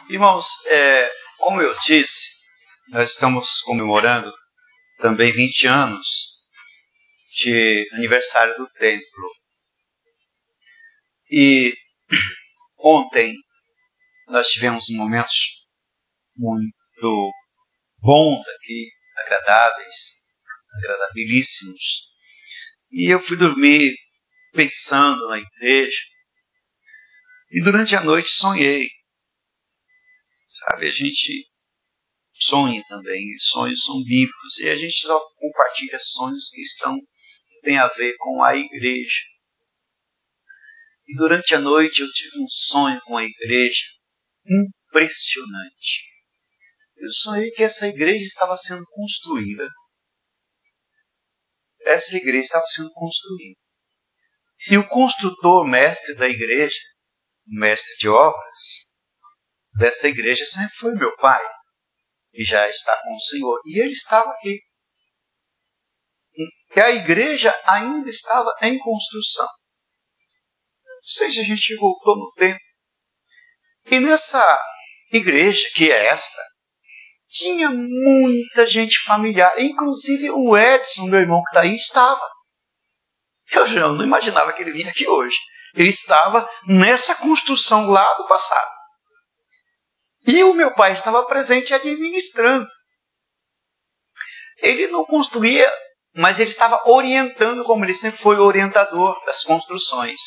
Irmãos, como eu disse, nós estamos comemorando também 20 anos de aniversário do templo. E ontem nós tivemos momentos muito bons aqui, agradabilíssimos. E eu fui dormir pensando na igreja. E durante a noite sonhei. Sabe, a gente sonha também, sonhos são bíblicos, e a gente só compartilha sonhos que têm a ver com a igreja. E durante a noite eu tive um sonho com a igreja impressionante. Eu sonhei que essa igreja estava sendo construída. Essa igreja estava sendo construída. E o construtor, mestre da igreja, mestre de obras, dessa igreja sempre foi meu pai, e já está com o Senhor. E ele estava aqui. E a igreja ainda estava em construção. Ou seja, a gente voltou no tempo. E nessa igreja, que é esta, tinha muita gente familiar. Inclusive o Edson, meu irmão que está aí, estava. Eu já não imaginava que ele vinha aqui hoje. Ele estava nessa construção lá do passado. E o meu pai estava presente administrando. Ele não construía, mas ele estava orientando, como ele sempre foi orientador das construções.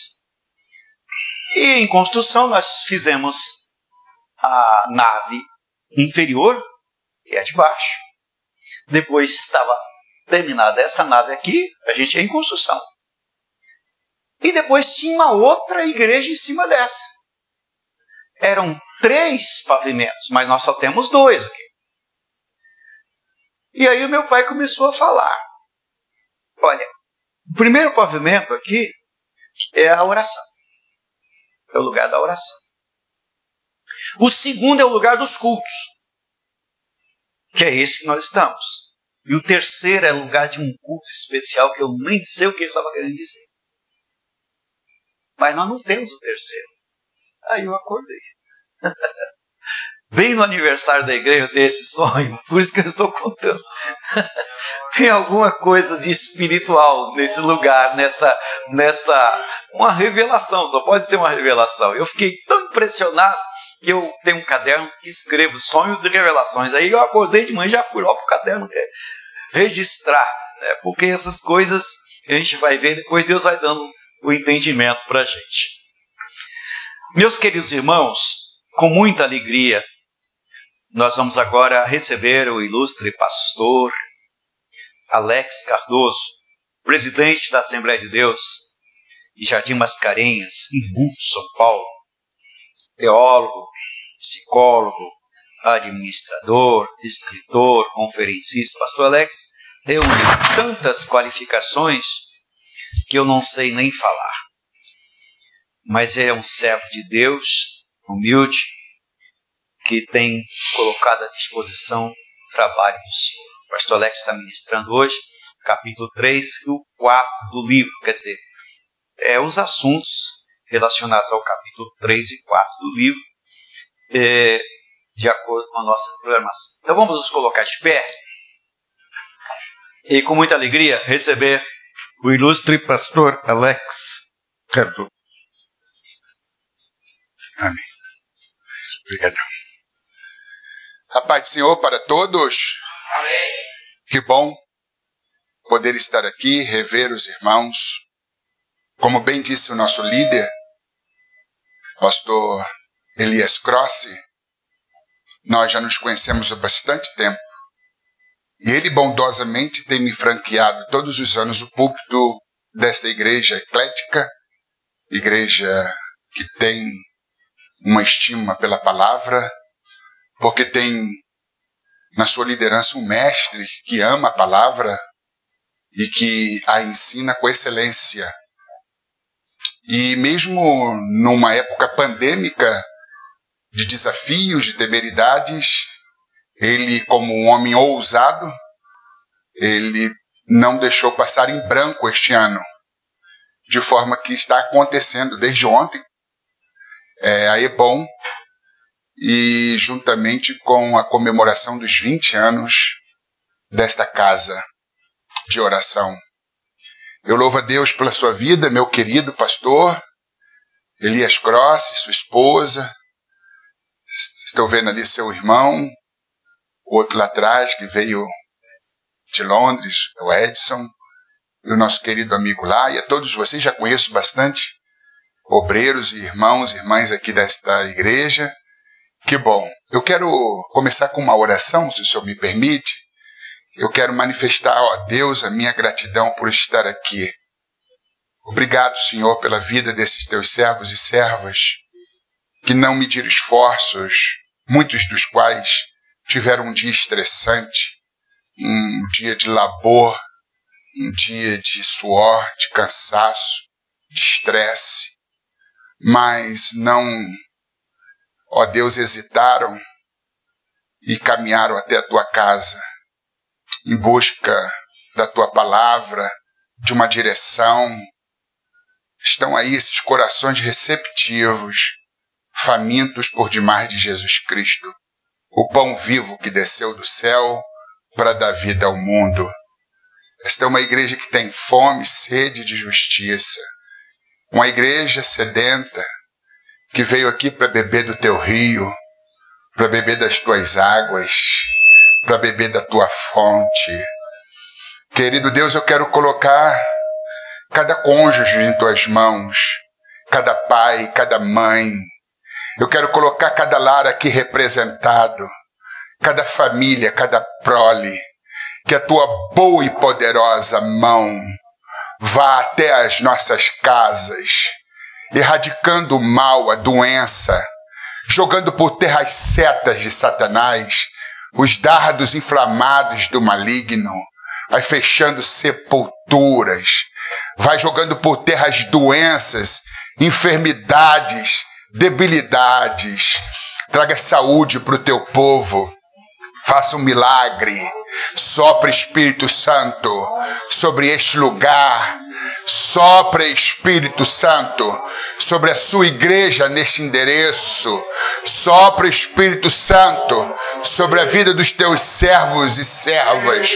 E em construção nós fizemos a nave inferior, que é a de baixo. Depois estava terminada essa nave aqui, a gente ia em construção. E depois tinha uma outra igreja em cima dessa. Eram 3 pavimentos, mas nós só temos 2 aqui. E aí o meu pai começou a falar. Olha, o primeiro pavimento aqui é a oração. É o lugar da oração. O segundo é o lugar dos cultos, que é esse que nós estamos. E o terceiro é o lugar de um culto especial, que eu nem sei o que ele estava querendo dizer. Mas nós não temos o terceiro. Aí eu acordei. Bem no aniversário da igreja eu tenho esse sonho, por isso que eu estou contando. Tem alguma coisa de espiritual nesse lugar, nessa uma revelação, só pode ser uma revelação. Eu fiquei tão impressionado que eu tenho um caderno que escrevo sonhos e revelações. Aí eu acordei de manhã e já fui lá para o caderno registrar, né? Porque essas coisas a gente vai ver, depois Deus vai dando o entendimento para a gente. Meus queridos irmãos, com muita alegria, nós vamos agora receber o ilustre pastor Alex Cardoso, presidente da Assembleia de Deus de Jardim Mascarenhas, Imbu, São Paulo, teólogo, psicólogo, administrador, escritor, conferencista. Pastor Alex reúne tantas qualificações que eu não sei nem falar. Mas é um servo de Deus, humilde, que tem se colocado à disposição do trabalho do Senhor. O pastor Alex está ministrando hoje, capítulo 3 e o 4 do livro, quer dizer, os assuntos relacionados ao capítulo 3 e 4 do livro, de acordo com a nossa programação. Então vamos nos colocar de pé e com muita alegria receber o ilustre pastor Alex Cardoso. Amém. Obrigado. A paz do Senhor para todos. Amém. Que bom poder estar aqui, rever os irmãos. Como bem disse o nosso líder, pastor Elias Crossi, nós já nos conhecemos há bastante tempo. E ele bondosamente tem me franqueado todos os anos o púlpito desta igreja eclética, igreja que tem uma estima pela palavra, porque tem na sua liderança um mestre que ama a palavra e que a ensina com excelência. E mesmo numa época pandêmica, de desafios, de temeridades, ele, como um homem ousado, ele não deixou passar em branco este ano, de forma que está acontecendo desde ontem. A EBOM e juntamente com a comemoração dos 20 anos desta casa de oração. Eu louvo a Deus pela sua vida, meu querido pastor Elias Cross, sua esposa. Estou vendo ali seu irmão, o outro lá atrás que veio de Londres, o Edson, e o nosso querido amigo lá, e a todos vocês, já conheço bastante obreiros e irmãos e irmãs aqui desta igreja. Que bom. Eu quero começar com uma oração, se o senhor me permite. Eu quero manifestar a Deus a minha gratidão por estar aqui. Obrigado, Senhor, pela vida desses teus servos e servas que não mediram esforços, muitos dos quais tiveram um dia estressante, um dia de labor, um dia de suor, de cansaço, de estresse, mas não, ó Deus, hesitaram e caminharam até a tua casa em busca da tua palavra, de uma direção. Estão aí esses corações receptivos, famintos por demais de Jesus Cristo, o pão vivo que desceu do céu para dar vida ao mundo. Esta é uma igreja que tem fome e sede de justiça, uma igreja sedenta que veio aqui para beber do teu rio, para beber das tuas águas, para beber da tua fonte. Querido Deus, eu quero colocar cada cônjuge em tuas mãos, cada pai, cada mãe. Eu quero colocar cada lar aqui representado, cada família, cada prole. Que a tua boa e poderosa mão vá até as nossas casas, erradicando o mal, a doença, jogando por terra as setas de Satanás, os dardos inflamados do maligno, vai fechando sepulturas, vai jogando por terra as doenças, enfermidades, debilidades. Traga saúde para o teu povo, faça um milagre, sopra Espírito Santo sobre este lugar, sopra Espírito Santo sobre a sua igreja neste endereço, sopra Espírito Santo sobre a vida dos teus servos e servas,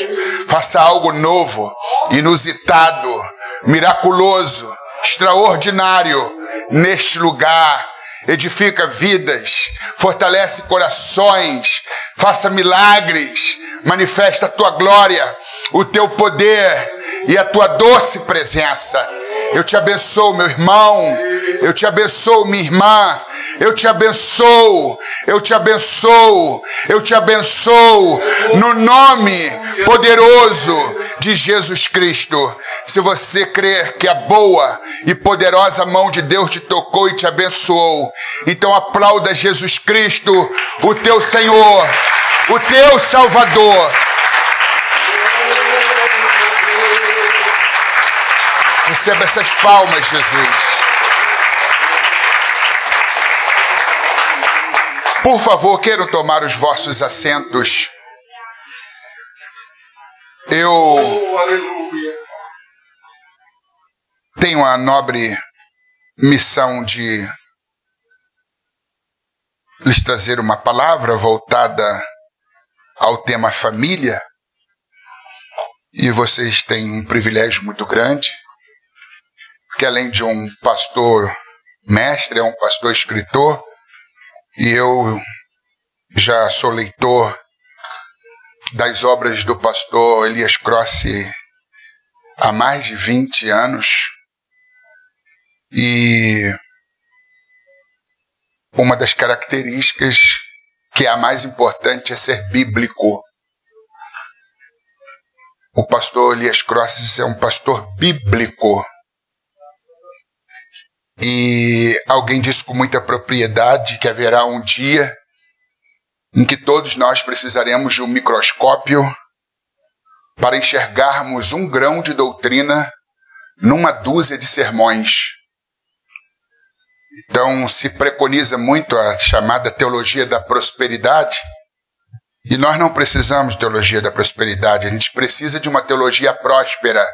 faça algo novo, inusitado, miraculoso, extraordinário neste lugar. Edifica vidas, fortalece corações, faça milagres, manifesta a tua glória, o teu poder e a tua doce presença. Eu te abençoo, meu irmão, eu te abençoo, minha irmã, eu te abençoo, eu te abençoo, eu te abençoo, no nome poderoso de Jesus Cristo. Se você crer que a boa e poderosa mão de Deus te tocou e te abençoou, então aplauda Jesus Cristo, o teu Senhor, o teu Salvador. Receba essas palmas, Jesus. Por favor, queiram tomar os vossos assentos. Eu tenho a nobre missão de lhes trazer uma palavra voltada ao tema família. E vocês têm um privilégio muito grande, que além de um pastor mestre, é um pastor escritor, e eu já sou leitor das obras do pastor Elias Cross há mais de 20 anos, e uma das características que é a mais importante é ser bíblico. O pastor Elias Cross é um pastor bíblico. E alguém disse com muita propriedade que haverá um dia em que todos nós precisaremos de um microscópio para enxergarmos um grão de doutrina numa dúzia de sermões. Então se preconiza muito a chamada teologia da prosperidade, e nós não precisamos de teologia da prosperidade, a gente precisa de uma teologia próspera,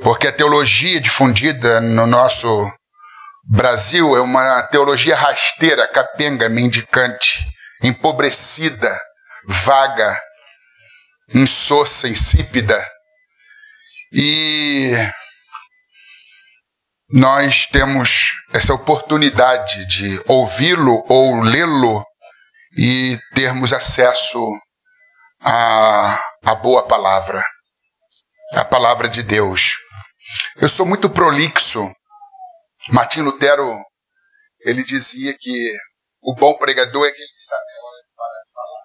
porque a teologia difundida no nosso Brasil é uma teologia rasteira, capenga, mendicante, empobrecida, vaga, insossa, insípida. E nós temos essa oportunidade de ouvi-lo ou lê-lo e termos acesso à boa palavra, a palavra de Deus. Eu sou muito prolixo. Martinho Lutero, ele dizia que o bom pregador é aquele que sabe a hora de parar de falar.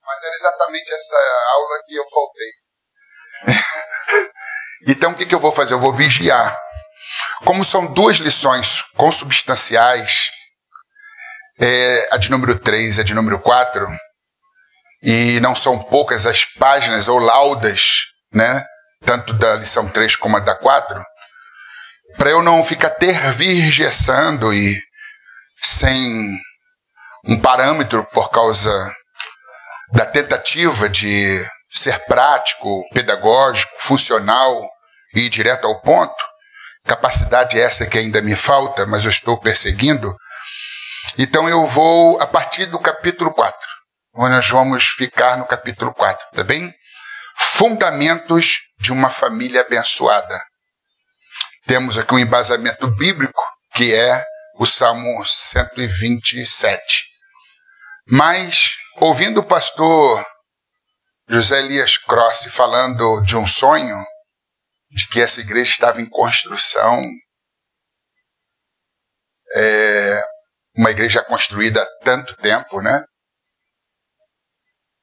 Mas era exatamente essa aula que eu faltei. Então o que eu vou fazer? Eu vou vigiar. Como são duas lições consubstanciais, a de número 3 e a de número 4, e não são poucas as páginas ou laudas, né? Tanto da lição 3 como a da 4, para eu não ficar tergiversando e sem um parâmetro por causa da tentativa de ser prático, pedagógico, funcional e ir direto ao ponto, capacidade essa que ainda me falta, mas eu estou perseguindo. Então eu vou a partir do capítulo 4, onde nós vamos ficar no capítulo 4, tá bem? Fundamentos de uma família abençoada. Temos aqui um embasamento bíblico, que é o Salmo 127. Mas, ouvindo o pastor José Elias Crossi falando de um sonho, de que essa igreja estava em construção, uma igreja construída há tanto tempo, né?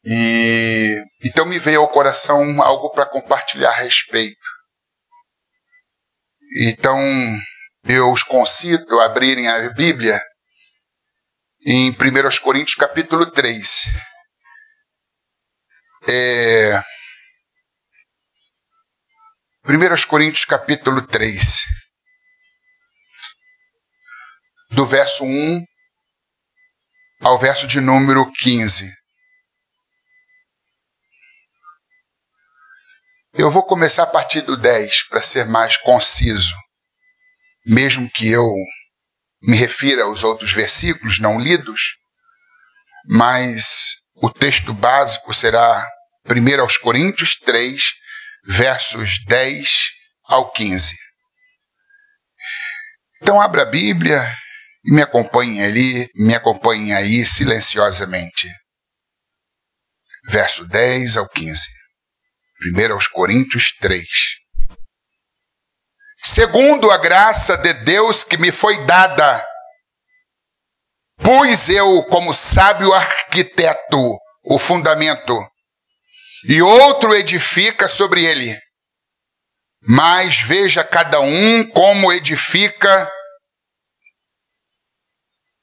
E então me veio ao coração algo para compartilhar a respeito. Então eu os convido a abrirem a Bíblia em 1 Coríntios capítulo 3. 1 Coríntios capítulo 3, do verso 1 ao verso de número 15. Eu vou começar a partir do 10, para ser mais conciso, mesmo que eu me refira aos outros versículos não lidos, mas o texto básico será 1 Coríntios 3, versos 10 ao 15. Então abra a Bíblia e me acompanhe aí silenciosamente. Verso 10 ao 15. 1 Coríntios 3. Segundo a graça de Deus que me foi dada, pus eu como sábio arquiteto o fundamento, e outro edifica sobre ele. Mas veja cada um como edifica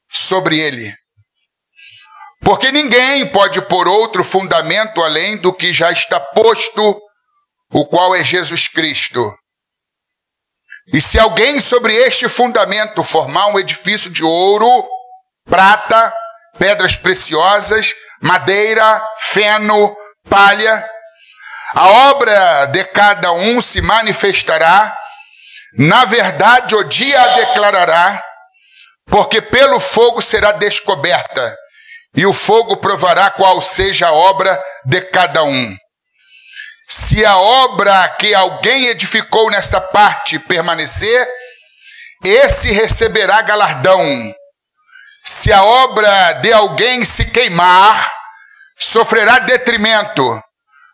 sobre ele. Porque ninguém pode pôr outro fundamento além do que já está posto, o qual é Jesus Cristo. E se alguém sobre este fundamento formar um edifício de ouro, prata, pedras preciosas, madeira, feno, palha, a obra de cada um se manifestará, na verdade o dia a declarará, porque pelo fogo será descoberta, e o fogo provará qual seja a obra de cada um. Se a obra que alguém edificou nesta parte permanecer, esse receberá galardão. Se a obra de alguém se queimar, sofrerá detrimento,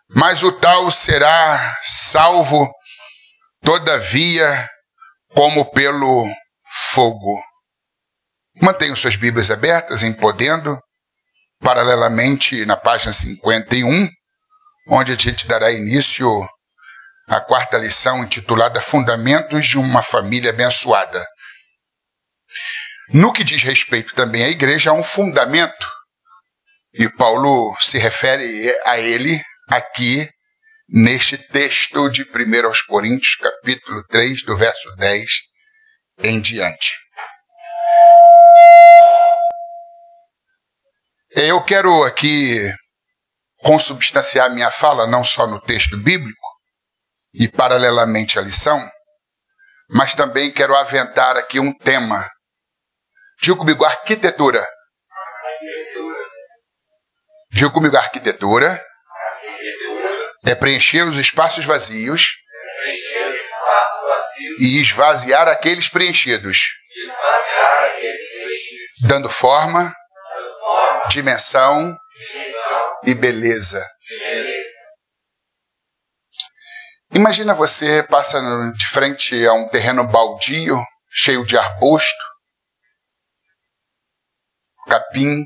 mas o tal será salvo, todavia, como pelo fogo. Mantenham suas Bíblias abertas em Podendo, paralelamente na página 51, onde a gente dará início à quarta lição intitulada Fundamentos de uma Família Abençoada. No que diz respeito também à igreja, há um fundamento, e Paulo se refere a ele aqui neste texto de 1 Coríntios, capítulo 3, do verso 10 em diante. Eu quero aqui consubstanciar minha fala não só no texto bíblico e paralelamente à lição, mas também quero aventar aqui um tema. Diga comigo, arquitetura. Diga comigo, arquitetura é preencher os espaços vazios e esvaziar aqueles preenchidos, dando forma, dimensão e beleza. Imagina você passa de frente a um terreno baldio, cheio de arbusto, capim,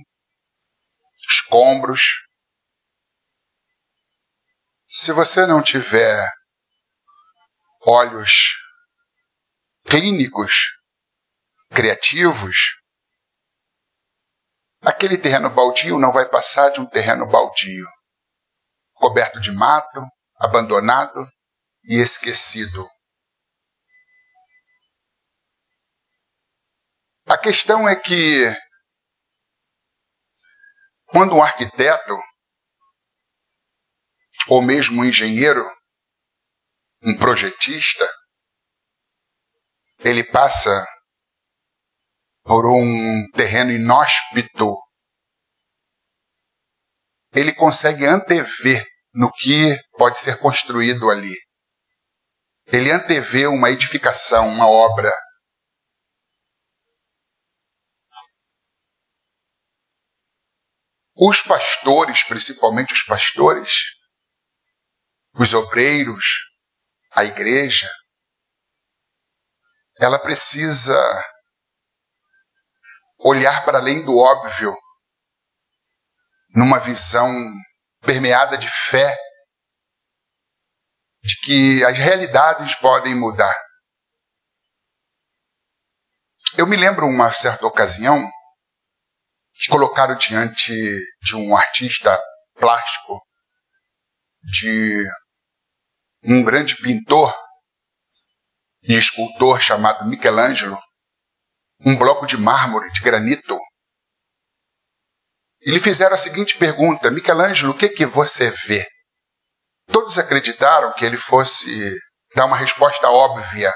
escombros. Se você não tiver olhos clínicos, criativos, aquele terreno baldio não vai passar de um terreno baldio, coberto de mato, abandonado e esquecido. A questão é que, quando um arquiteto, ou mesmo um engenheiro, um projetista, ele passa por um terreno inóspito, ele consegue antever no que pode ser construído ali. Ele antevê uma edificação, uma obra. Os pastores, principalmente os pastores, os obreiros, a igreja, ela precisa olhar para além do óbvio, numa visão permeada de fé, de que as realidades podem mudar. Eu me lembro uma certa ocasião que colocaram diante de um artista plástico, de um grande pintor e escultor chamado Michelangelo, um bloco de mármore, de granito. E lhe fizeram a seguinte pergunta: Michelangelo, o que você vê? Todos acreditaram que ele fosse dar uma resposta óbvia.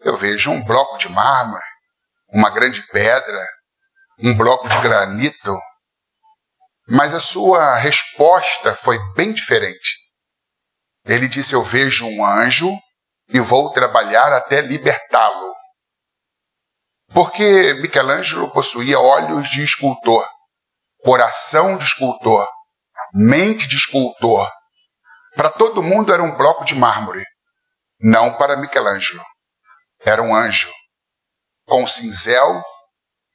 Eu vejo um bloco de mármore, uma grande pedra, um bloco de granito. Mas a sua resposta foi bem diferente. Ele disse: eu vejo um anjo e vou trabalhar até libertá-lo. Porque Michelangelo possuía olhos de escultor, coração de escultor, mente de escultor. Para todo mundo era um bloco de mármore. Não para Michelangelo. Era um anjo, com um cinzel,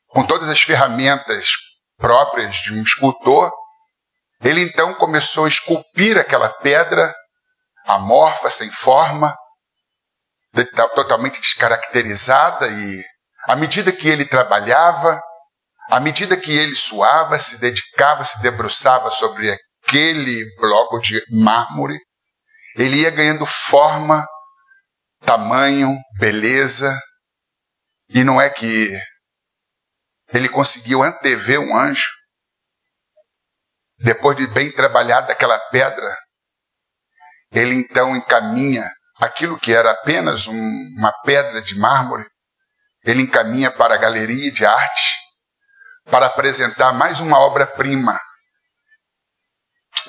com todas as ferramentas próprias de um escultor. Ele então começou a esculpir aquela pedra amorfa, sem forma, totalmente descaracterizada, e à medida que ele trabalhava, à medida que ele suava, se dedicava, se debruçava sobre aquele bloco de mármore, ele ia ganhando forma, tamanho, beleza, e não é que ele conseguiu antever um anjo. Depois de bem trabalhada aquela pedra, ele então encaminha aquilo que era apenas uma pedra de mármore, ele encaminha para a galeria de arte para apresentar mais uma obra-prima.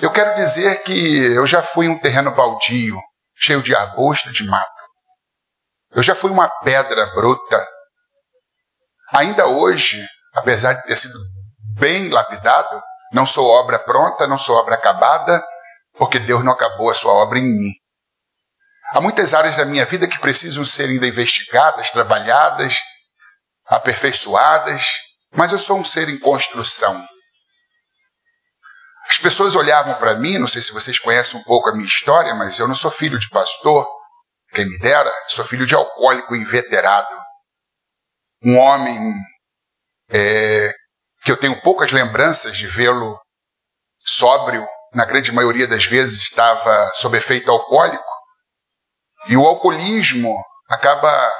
Eu quero dizer que eu já fui um terreno baldio, cheio de arbusto, de mato. Eu já fui uma pedra bruta. Ainda hoje, apesar de ter sido bem lapidado, não sou obra pronta, não sou obra acabada, porque Deus não acabou a sua obra em mim. Há muitas áreas da minha vida que precisam ser ainda investigadas, trabalhadas, aperfeiçoadas, mas eu sou um ser em construção. As pessoas olhavam para mim, não sei se vocês conhecem um pouco a minha história, mas eu não sou filho de pastor, quem me dera, sou filho de alcoólico inveterado. Um homem que eu tenho poucas lembranças de vê-lo sóbrio, na grande maioria das vezes estava sob efeito alcoólico, e o alcoolismo acaba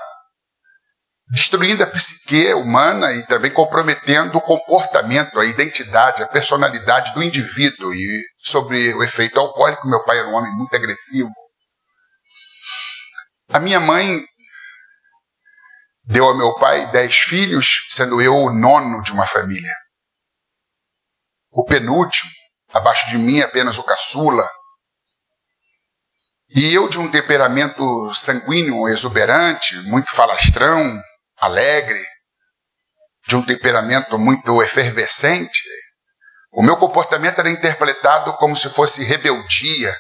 destruindo a psique humana e também comprometendo o comportamento, a identidade, a personalidade do indivíduo. E sobre o efeito alcoólico, meu pai era um homem muito agressivo. A minha mãe deu ao meu pai 10 filhos, sendo eu o 9º de uma família. O penúltimo, abaixo de mim apenas o caçula. E eu de um temperamento sanguíneo, exuberante, muito falastrão, alegre, de um temperamento muito efervescente, o meu comportamento era interpretado como se fosse rebeldia,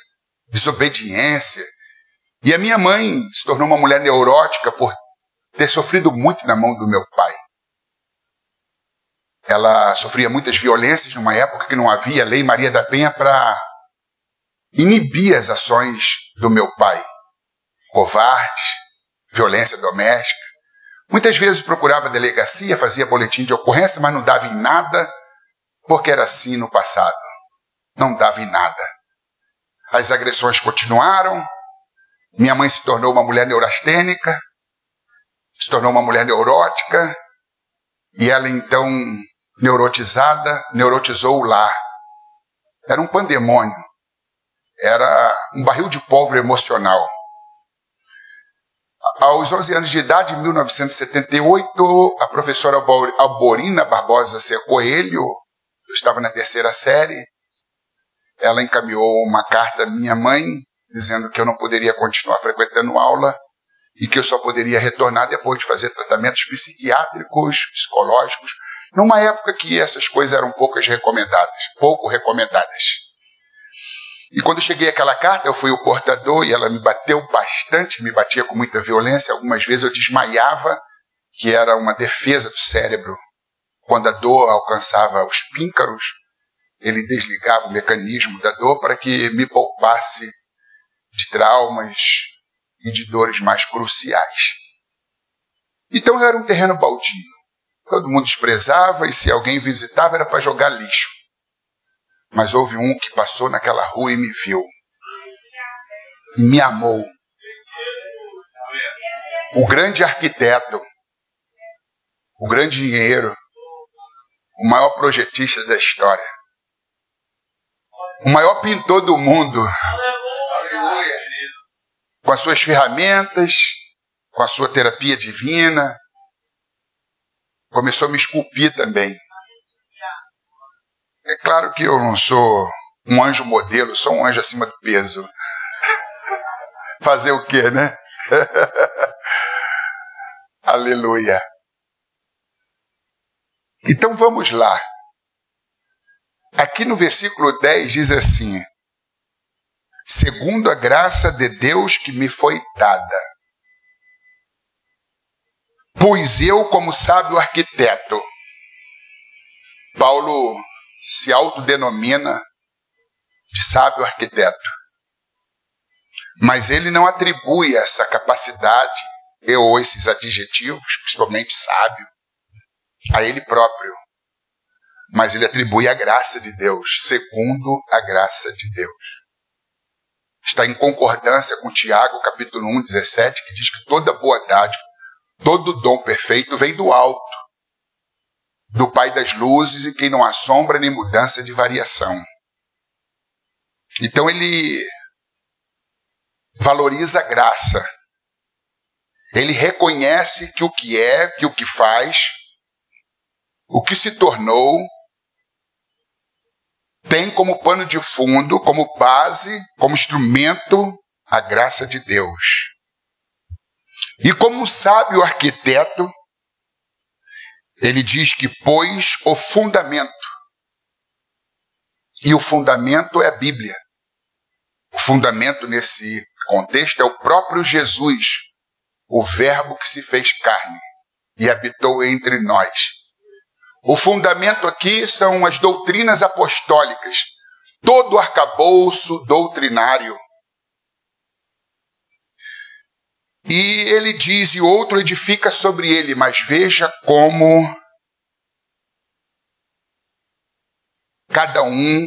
desobediência. E a minha mãe se tornou uma mulher neurótica por ter sofrido muito na mão do meu pai. Ela sofria muitas violências numa época que não havia Lei Maria da Penha para inibir as ações do meu pai. Covarde, violência doméstica. Muitas vezes procurava a delegacia, fazia boletim de ocorrência, mas não dava em nada, porque era assim no passado. Não dava em nada. As agressões continuaram. Minha mãe se tornou uma mulher neurastênica, se tornou uma mulher neurótica, e ela então, neurotizada, neurotizou o lar. Era um pandemônio. Era um barril de pólvora emocional. Aos 11 anos de idade, em 1978, a professora Alborina Barbosa C. Coelho, eu estava na 3ª série, ela encaminhou uma carta à minha mãe, dizendo que eu não poderia continuar frequentando aula e que eu só poderia retornar depois de fazer tratamentos psiquiátricos, psicológicos, numa época que essas coisas eram pouco recomendadas. E quando cheguei àquela carta, eu fui o portador e ela me bateu bastante, me batia com muita violência. Algumas vezes eu desmaiava, que era uma defesa do cérebro. Quando a dor alcançava os píncaros, ele desligava o mecanismo da dor para que me poupasse de traumas e de dores mais cruciais. Então era um terreno baldio. Todo mundo desprezava e se alguém visitava era para jogar lixo. Mas houve um que passou naquela rua e me viu. E me amou. O grande arquiteto, o grande engenheiro, o maior projetista da história, o maior pintor do mundo, com as suas ferramentas, com a sua terapia divina, começou a me esculpir também. É claro que eu não sou um anjo modelo, sou um anjo acima do peso. Fazer o quê, né? Aleluia. Então vamos lá. Aqui no versículo 10 diz assim: segundo a graça de Deus que me foi dada, pois eu, como sábio arquiteto, Paulo se autodenomina de sábio arquiteto, mas ele não atribui essa capacidade ou esses adjetivos, principalmente sábio, a ele próprio, mas ele atribui a graça de Deus, segundo a graça de Deus. Está em concordância com Tiago, capítulo 1, 17, que diz que toda boa dádiva, todo dom perfeito vem do alto, do Pai das luzes, em quem não há sombra nem mudança de variação. Então ele valoriza a graça. Ele reconhece que o que é, que o que faz, o que se tornou, tem como pano de fundo, como base, como instrumento, a graça de Deus. E como sábio arquiteto, ele diz que pôs o fundamento. E o fundamento é a Bíblia. O fundamento nesse contexto é o próprio Jesus, o Verbo que se fez carne e habitou entre nós. O fundamento aqui são as doutrinas apostólicas, todo o arcabouço doutrinário. E ele diz, e outro edifica sobre ele, mas veja como cada um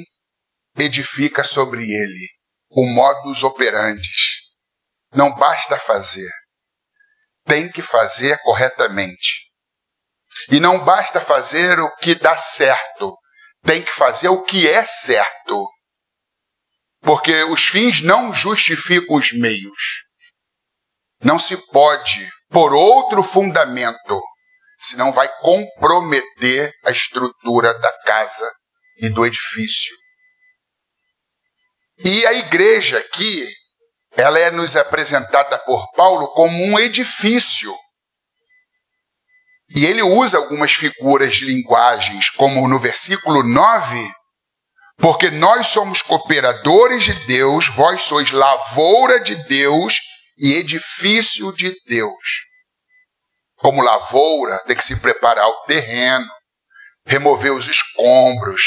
edifica sobre ele, o modus operandi. Não basta fazer, tem que fazer corretamente. E não basta fazer o que dá certo, tem que fazer o que é certo. Porque os fins não justificam os meios. Não se pode por outro fundamento, senão vai comprometer a estrutura da casa e do edifício. E a igreja aqui, ela é nos apresentada por Paulo como um edifício. E ele usa algumas figuras de linguagens, como no versículo 9, porque nós somos cooperadores de Deus, vós sois lavoura de Deus e edifício de Deus. Como lavoura, tem que se preparar o terreno, remover os escombros,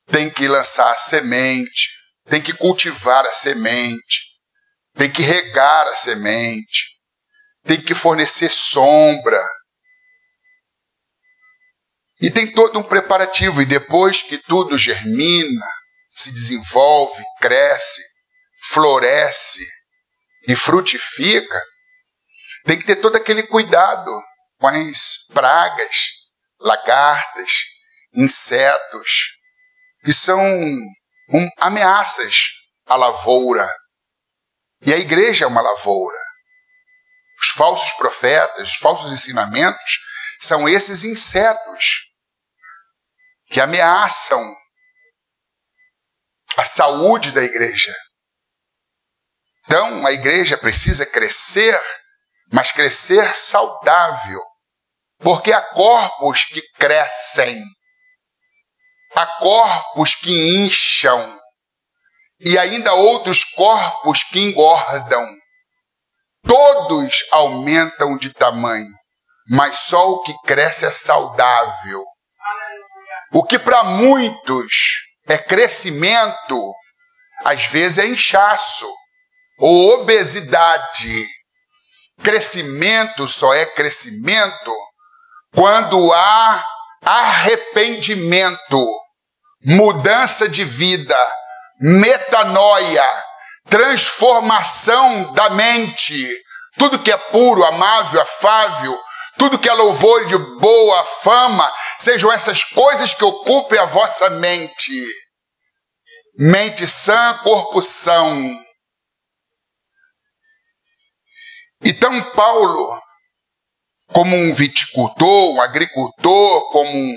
tem que lançar a semente, tem que cultivar a semente, tem que regar a semente, tem que fornecer sombra. E tem todo um preparativo. E depois que tudo germina, se desenvolve, cresce, floresce e frutifica, tem que ter todo aquele cuidado com as pragas, lagartas, insetos, que são ameaças à lavoura. E a igreja é uma lavoura. Os falsos profetas, os falsos ensinamentos, são esses insetos que ameaçam a saúde da igreja. Então, a igreja precisa crescer, mas crescer saudável, porque há corpos que crescem, há corpos que incham, e ainda outros corpos que engordam. Todos aumentam de tamanho, mas só o que cresce é saudável. O que para muitos é crescimento, às vezes é inchaço ou obesidade. Crescimento só é crescimento quando há arrependimento, mudança de vida, metanoia, transformação da mente. Tudo que é puro, amável, afável, tudo que é louvor de boa fama, sejam essas coisas que ocupem a vossa mente. Mente sã, corpo são. Então Paulo, como um viticultor, um agricultor, como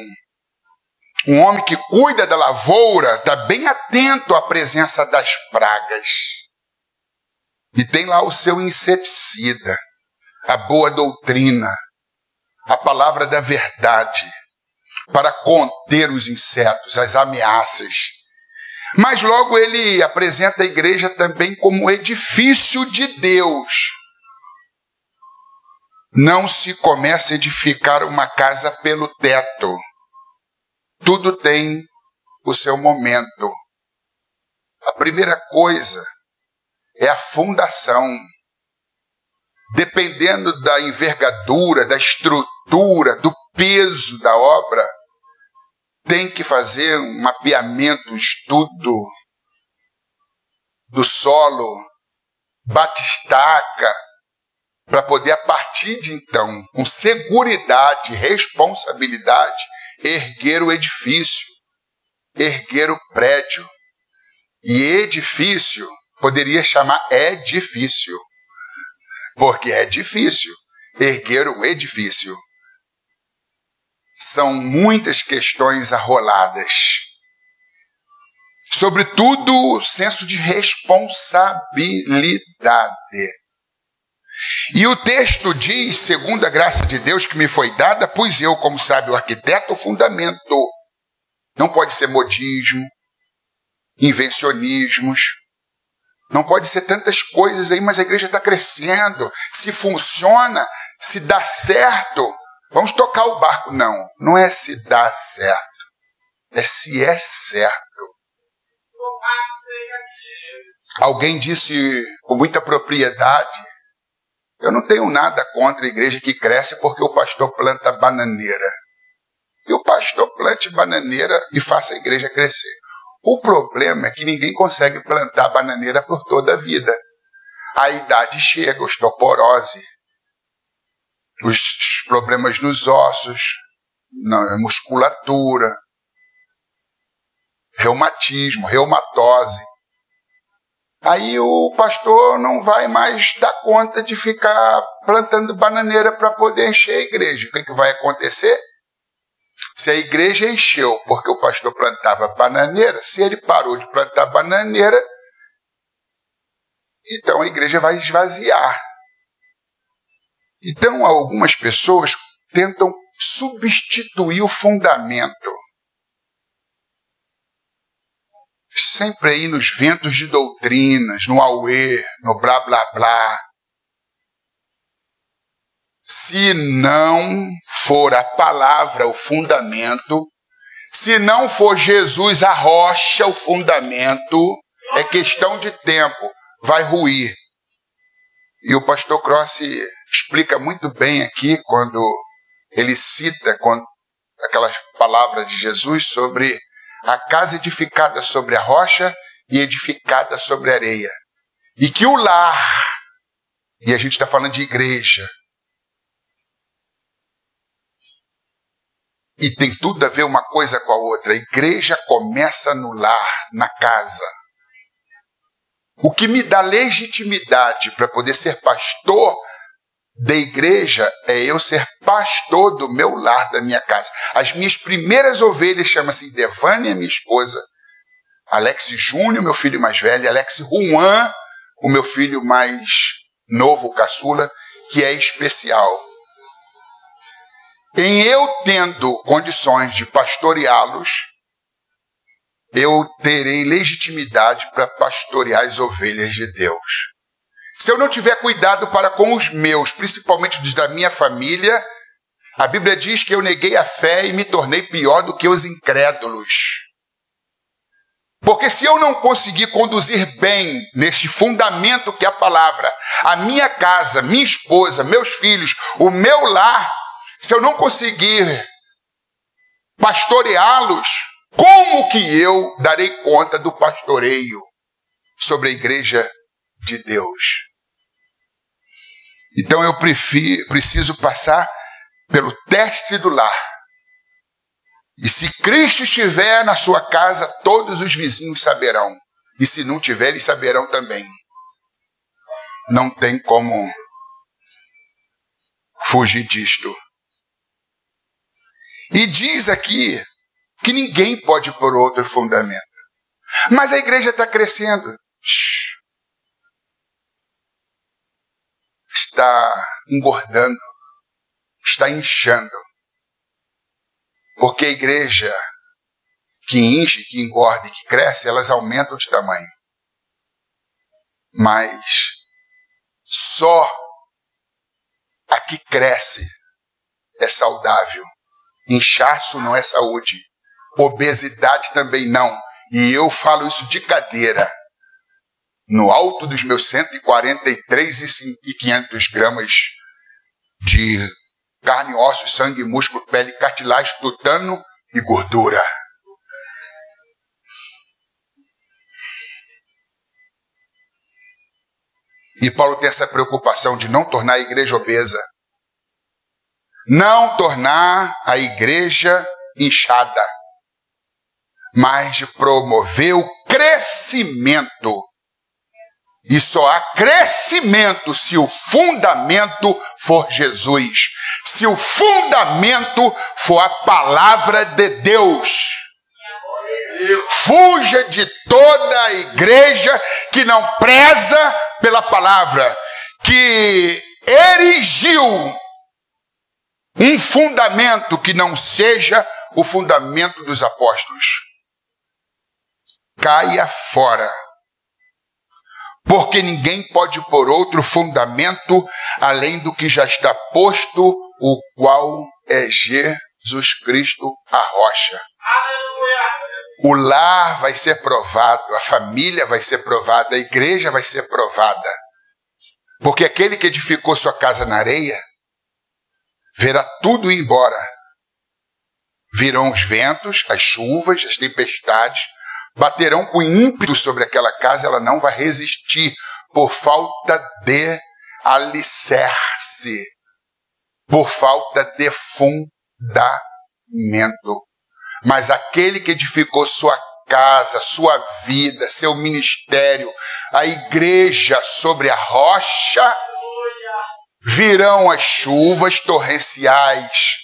um homem que cuida da lavoura, está bem atento à presença das pragas. E tem lá o seu inseticida, a boa doutrina, a palavra da verdade, para conter os insetos, as ameaças. Mas logo ele apresenta a igreja também como edifício de Deus. Não se começa a edificar uma casa pelo teto. Tudo tem o seu momento. A primeira coisa é a fundação. Dependendo da envergadura, da estrutura, do peso da obra, tem que fazer um mapeamento, um estudo do solo, batistaca, para poder, a partir de então, com seguridade, responsabilidade, erguer o edifício, erguer o prédio. E edifício poderia chamar edifício, porque é difícil erguer o edifício. São muitas questões arroladas. Sobretudo, o senso de responsabilidade. E o texto diz, segundo a graça de Deus que me foi dada, pois eu, como sábio arquiteto, fundamento. Não pode ser modismo, invencionismos. Não pode ser tantas coisas aí, mas a igreja está crescendo. Se funciona, se dá certo, vamos tocar o barco. Não, não é se dá certo. É se é certo. Alguém disse com muita propriedade, eu não tenho nada contra a igreja que cresce porque o pastor planta bananeira. E o pastor plante bananeira e faça a igreja crescer. O problema é que ninguém consegue plantar bananeira por toda a vida. A idade chega, osteoporose, os problemas nos ossos, na musculatura, reumatismo, reumatose. aí o pastor não vai mais dar conta de ficar plantando bananeira para poder encher a igreja. O que vai acontecer? Se a igreja encheu porque o pastor plantava bananeira, se ele parou de plantar bananeira, então a igreja vai esvaziar. Então algumas pessoas tentam substituir o fundamento. Sempre aí nos ventos de doutrinas, no auê, no blá blá blá. Se não for a palavra o fundamento, se não for Jesus a rocha o fundamento, é questão de tempo, vai ruir. E o pastor Crossi explica muito bem aqui quando ele cita aquelas palavras de Jesus sobre a casa edificada sobre a rocha e edificada sobre a areia. E que o lar, e a gente está falando de igreja, e tem tudo a ver uma coisa com a outra. A igreja começa no lar, na casa. O que me dá legitimidade para poder ser pastor da igreja é eu ser pastor do meu lar, da minha casa. As minhas primeiras ovelhas chamam-se Devânia, minha esposa, Alex Júnior, meu filho mais velho, Alex Juan, o meu filho mais novo, o caçula, que é especial. Em eu tendo condições de pastoreá-los, eu terei legitimidade para pastorear as ovelhas de Deus. Se eu não tiver cuidado para com os meus, principalmente dos da minha família, a Bíblia diz que eu neguei a fé e me tornei pior do que os incrédulos. Porque se eu não conseguir conduzir bem neste fundamento que é a palavra, a minha casa, minha esposa, meus filhos, o meu lar, se eu não conseguir pastoreá-los, como que eu darei conta do pastoreio sobre a igreja de Deus? Então eu preciso passar pelo teste do lar. E se Cristo estiver na sua casa, todos os vizinhos saberão. E se não tiver, eles saberão também. Não tem como fugir disto. E diz aqui que ninguém pode pôr outro fundamento. Mas a igreja está crescendo. Está engordando. Está inchando. Porque a igreja que enche, que engorda e que cresce, elas aumentam de tamanho. Mas só a que cresce é saudável. Inchaço não é saúde. Obesidade também não. E eu falo isso de cadeira. No alto dos meus 143,500 gramas de carne, ossos, sangue, músculo, pele, cartilagem, tutano e gordura. E Paulo tem essa preocupação de não tornar a igreja obesa. Não tornar a igreja inchada, mas de promover o crescimento. E só há crescimento se o fundamento for Jesus. Se o fundamento for a palavra de Deus. Fuja de toda a igreja que não preza pela palavra, que erigiu um fundamento que não seja o fundamento dos apóstolos. Caia fora. Porque ninguém pode pôr outro fundamento além do que já está posto, o qual é Jesus Cristo, a rocha. O lar vai ser provado, a família vai ser provada, a igreja vai ser provada. Porque aquele que edificou sua casa na areia, verá tudo ir embora. Virão os ventos, as chuvas, as tempestades, baterão com ímpeto sobre aquela casa, ela não vai resistir por falta de alicerce, por falta de fundamento. Mas aquele que edificou sua casa, sua vida, seu ministério, a igreja sobre a rocha, virão as chuvas torrenciais,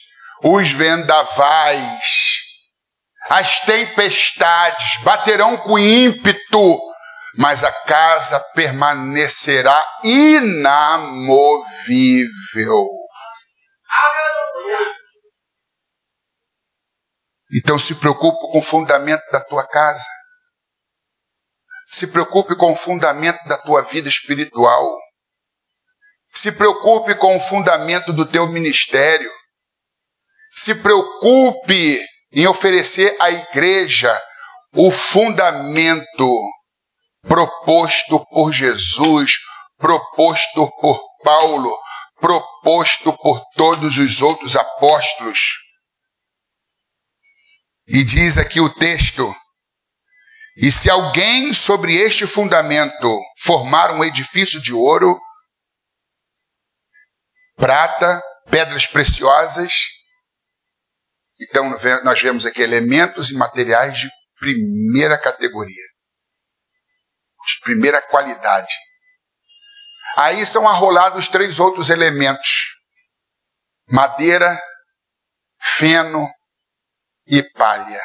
os vendavais, as tempestades baterão com ímpeto, mas a casa permanecerá inamovível. Então se preocupe com o fundamento da tua casa. Se preocupe com o fundamento da tua vida espiritual. Se preocupe com o fundamento do teu ministério. Se preocupe em oferecer à igreja o fundamento proposto por Jesus, proposto por Paulo, proposto por todos os outros apóstolos. E diz aqui o texto: e se alguém sobre este fundamento formar um edifício de ouro, prata, pedras preciosas, então nós vemos aqui elementos e materiais de primeira categoria, de primeira qualidade. Aí são arrolados 3 outros elementos: madeira, feno e palha.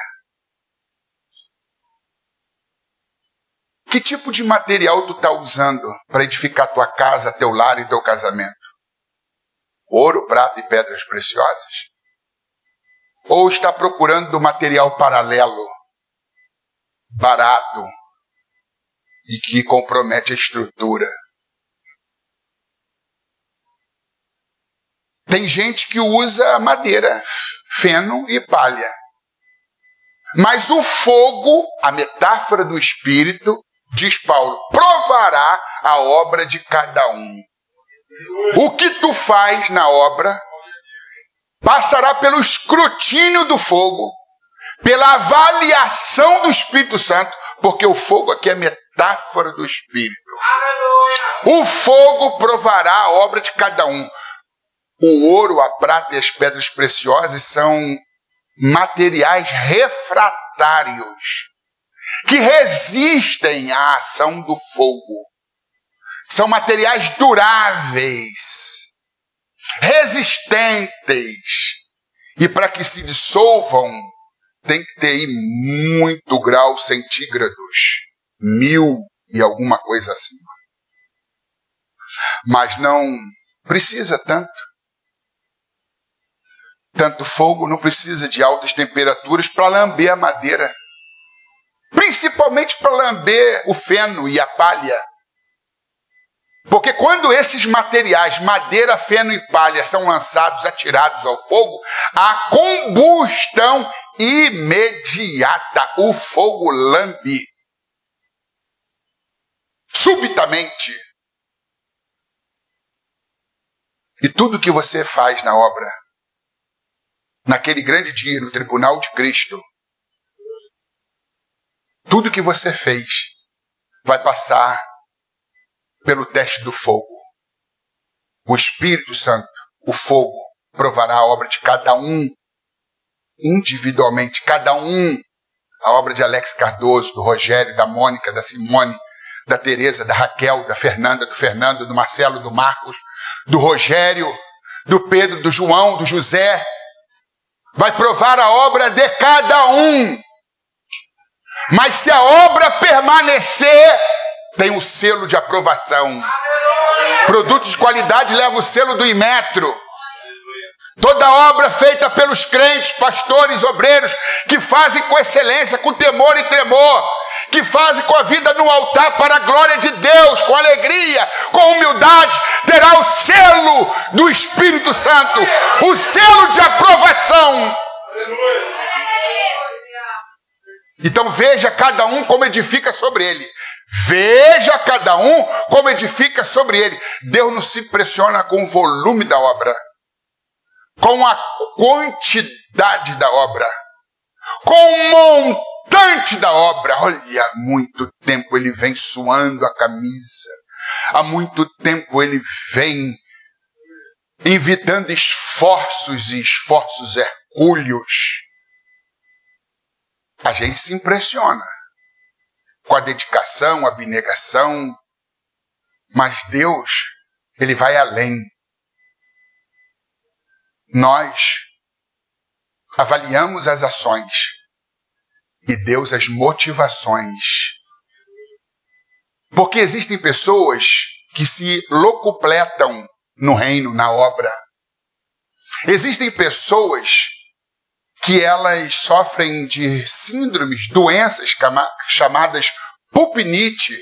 Que tipo de material tu está usando para edificar tua casa, teu lar e teu casamento? Ouro, prata e pedras preciosas? Ou está procurando material paralelo, barato e que compromete a estrutura? Tem gente que usa madeira, feno e palha. Mas o fogo, a metáfora do Espírito, diz Paulo, provará a obra de cada um. O que tu faz na obra passará pelo escrutínio do fogo, pela avaliação do Espírito Santo, porque o fogo aqui é metáfora do Espírito. O fogo provará a obra de cada um. O ouro, a prata e as pedras preciosas são materiais refratários que resistem à ação do fogo. São materiais duráveis, resistentes. E para que se dissolvam, tem que ter muito graus centígrados, 1000 e alguma coisa acima. Mas não precisa tanto. Tanto fogo não precisa de altas temperaturas para lamber a madeira. Principalmente para lamber o feno e a palha. Porque quando esses materiais, madeira, feno e palha, são lançados, atirados ao fogo, a combustão imediata, o fogo lambe. Subitamente. E tudo que você faz na obra, naquele grande dia, no tribunal de Cristo, tudo que você fez vai passar pelo teste do fogo. O Espírito Santo, o fogo, provará a obra de cada um, individualmente, cada um. A obra de Alex Cardoso, do Rogério, da Mônica, da Simone, da Tereza, da Raquel, da Fernanda, do Fernando, do Marcelo, do Marcos, do Rogério, do Pedro, do João, do José. Vai provar a obra de cada um. Mas se a obra permanecer, tem o selo de aprovação. Produtos de qualidade levam o selo do Inmetro. Toda obra feita pelos crentes, pastores, obreiros, que fazem com excelência, com temor e tremor, que fazem com a vida no altar para a glória de Deus, com alegria, com humildade, terá o selo do Espírito Santo, o selo de aprovação. Então veja cada um como edifica sobre ele. Veja cada um como edifica sobre ele. Deus não se impressiona com o volume da obra, com a quantidade da obra, com o montante da obra. Olha, há muito tempo ele vem suando a camisa. Há muito tempo ele vem invitando esforços e esforços hercúleos. A A gente se impressiona com a dedicação, a abnegação, mas Deus, Ele vai além. Nós avaliamos as ações e Deus as motivações. Porque existem pessoas que se locupletam no reino, na obra. Existem pessoas que elas sofrem de síndromes, doenças chamadas pulpinite,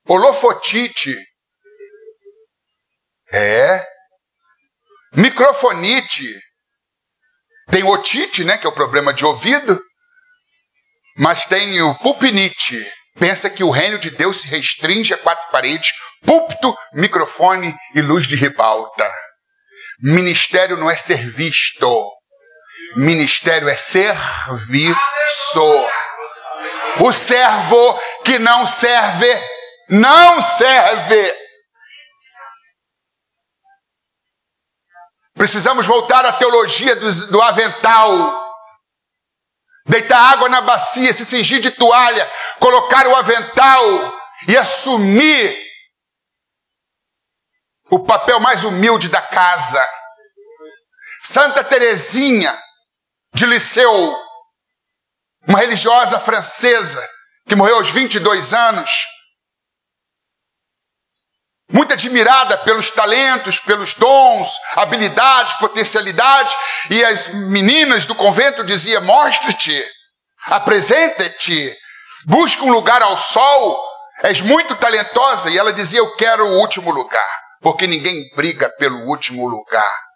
holofotite, microfonite, tem otite, né, que é o problema de ouvido, mas tem o pulpinite. Pensa que o reino de Deus se restringe a 4 paredes, púlpito, microfone e luz de ribalta. Ministério não é ser visto. Ministério é serviço. O servo que não serve, não serve. Precisamos voltar à teologia do avental. Deitar água na bacia, se cingir de toalha, colocar o avental e assumir o papel mais humilde da casa. Santa Teresinha de Lisieux, uma religiosa francesa que morreu aos 22 anos, muito admirada pelos talentos, pelos dons, habilidades, potencialidades, e as meninas do convento diziam: mostre-te, apresenta-te, busca um lugar ao sol, és muito talentosa. E ela dizia: eu quero o último lugar, porque ninguém briga pelo último lugar.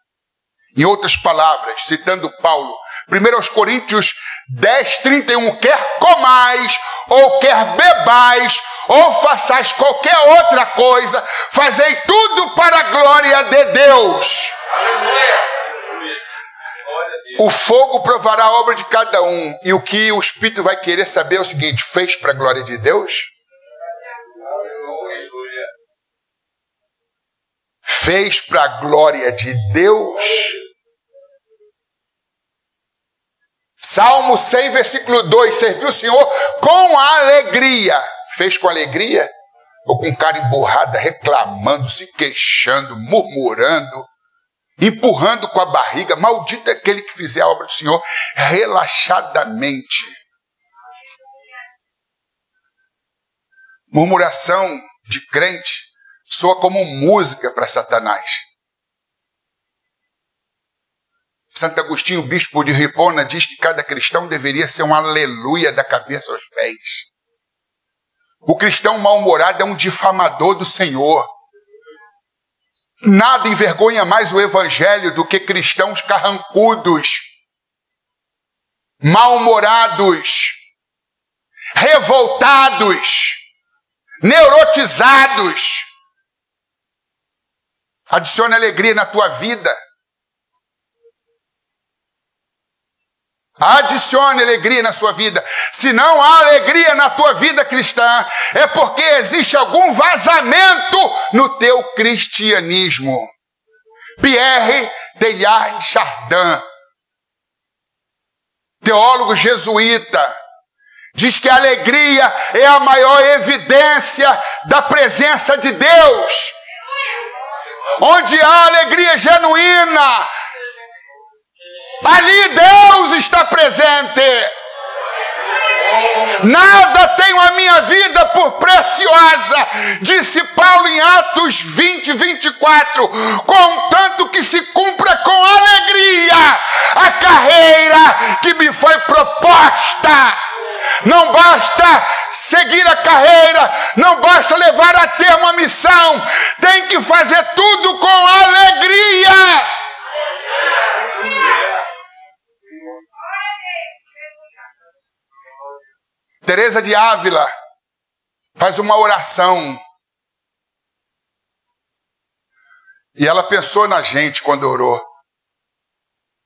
Em outras palavras, citando Paulo, 1 Coríntios 10, 31, quer comais, ou quer bebais, ou façais qualquer outra coisa, fazei tudo para a glória de Deus. O fogo provará a obra de cada um, e o que o Espírito vai querer saber é o seguinte: fez para a glória de Deus? Fez para a glória de Deus? Salmo 100, versículo 2, serviu o Senhor com alegria. Fez com alegria? Ou com cara emburrada, reclamando, se queixando, murmurando, empurrando com a barriga? Maldito é aquele que fizer a obra do Senhor relaxadamente. Murmuração de crente soa como música para Satanás. Santo Agostinho, bispo de Hipona, diz que cada cristão deveria ser um aleluia da cabeça aos pés. O cristão mal-humorado é um difamador do Senhor. Nada envergonha mais o evangelho do que cristãos carrancudos, mal-humorados, revoltados, neurotizados. Adicione alegria na tua vida. Adicione alegria na sua vida. Se não há alegria na tua vida cristã, é porque existe algum vazamento no teu cristianismo. Pierre Teilhard de Chardin, teólogo jesuíta, diz que a alegria é a maior evidência da presença de Deus. Onde há alegria genuína, ali Deus está presente. Nada tenho a minha vida por preciosa, disse Paulo em Atos 20, 24, contanto que se cumpra com alegria a carreira que me foi proposta. Não basta seguir a carreira, não basta levar a termo a missão, tem que fazer tudo com alegria. Teresa de Ávila faz uma oração. E ela pensou na gente quando orou.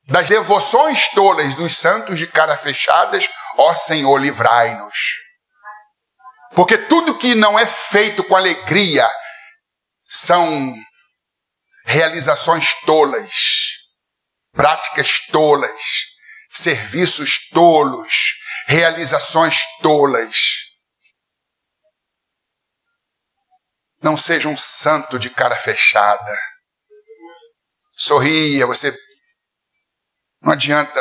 Das devoções tolas dos santos de cara fechadas, ó Senhor, livrai-nos. Porque tudo que não é feito com alegria são realizações tolas, práticas tolas, serviços tolos, realizações tolas. Não seja um santo de cara fechada. Sorria, você... Não adianta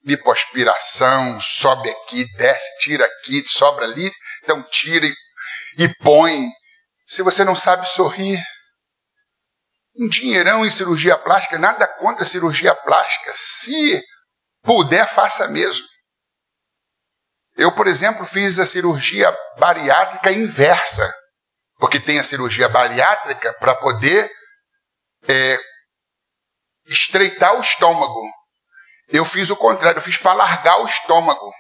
lipoaspiração, sobe aqui, desce, tira aqui, sobra ali, então tira e põe. Se você não sabe sorrir, um dinheirão em cirurgia plástica, nada contra a cirurgia plástica. Se puder, faça mesmo. Eu, por exemplo, fiz a cirurgia bariátrica inversa, porque tem a cirurgia bariátrica para poder estreitar o estômago. Eu fiz o contrário, eu fiz para largar o estômago.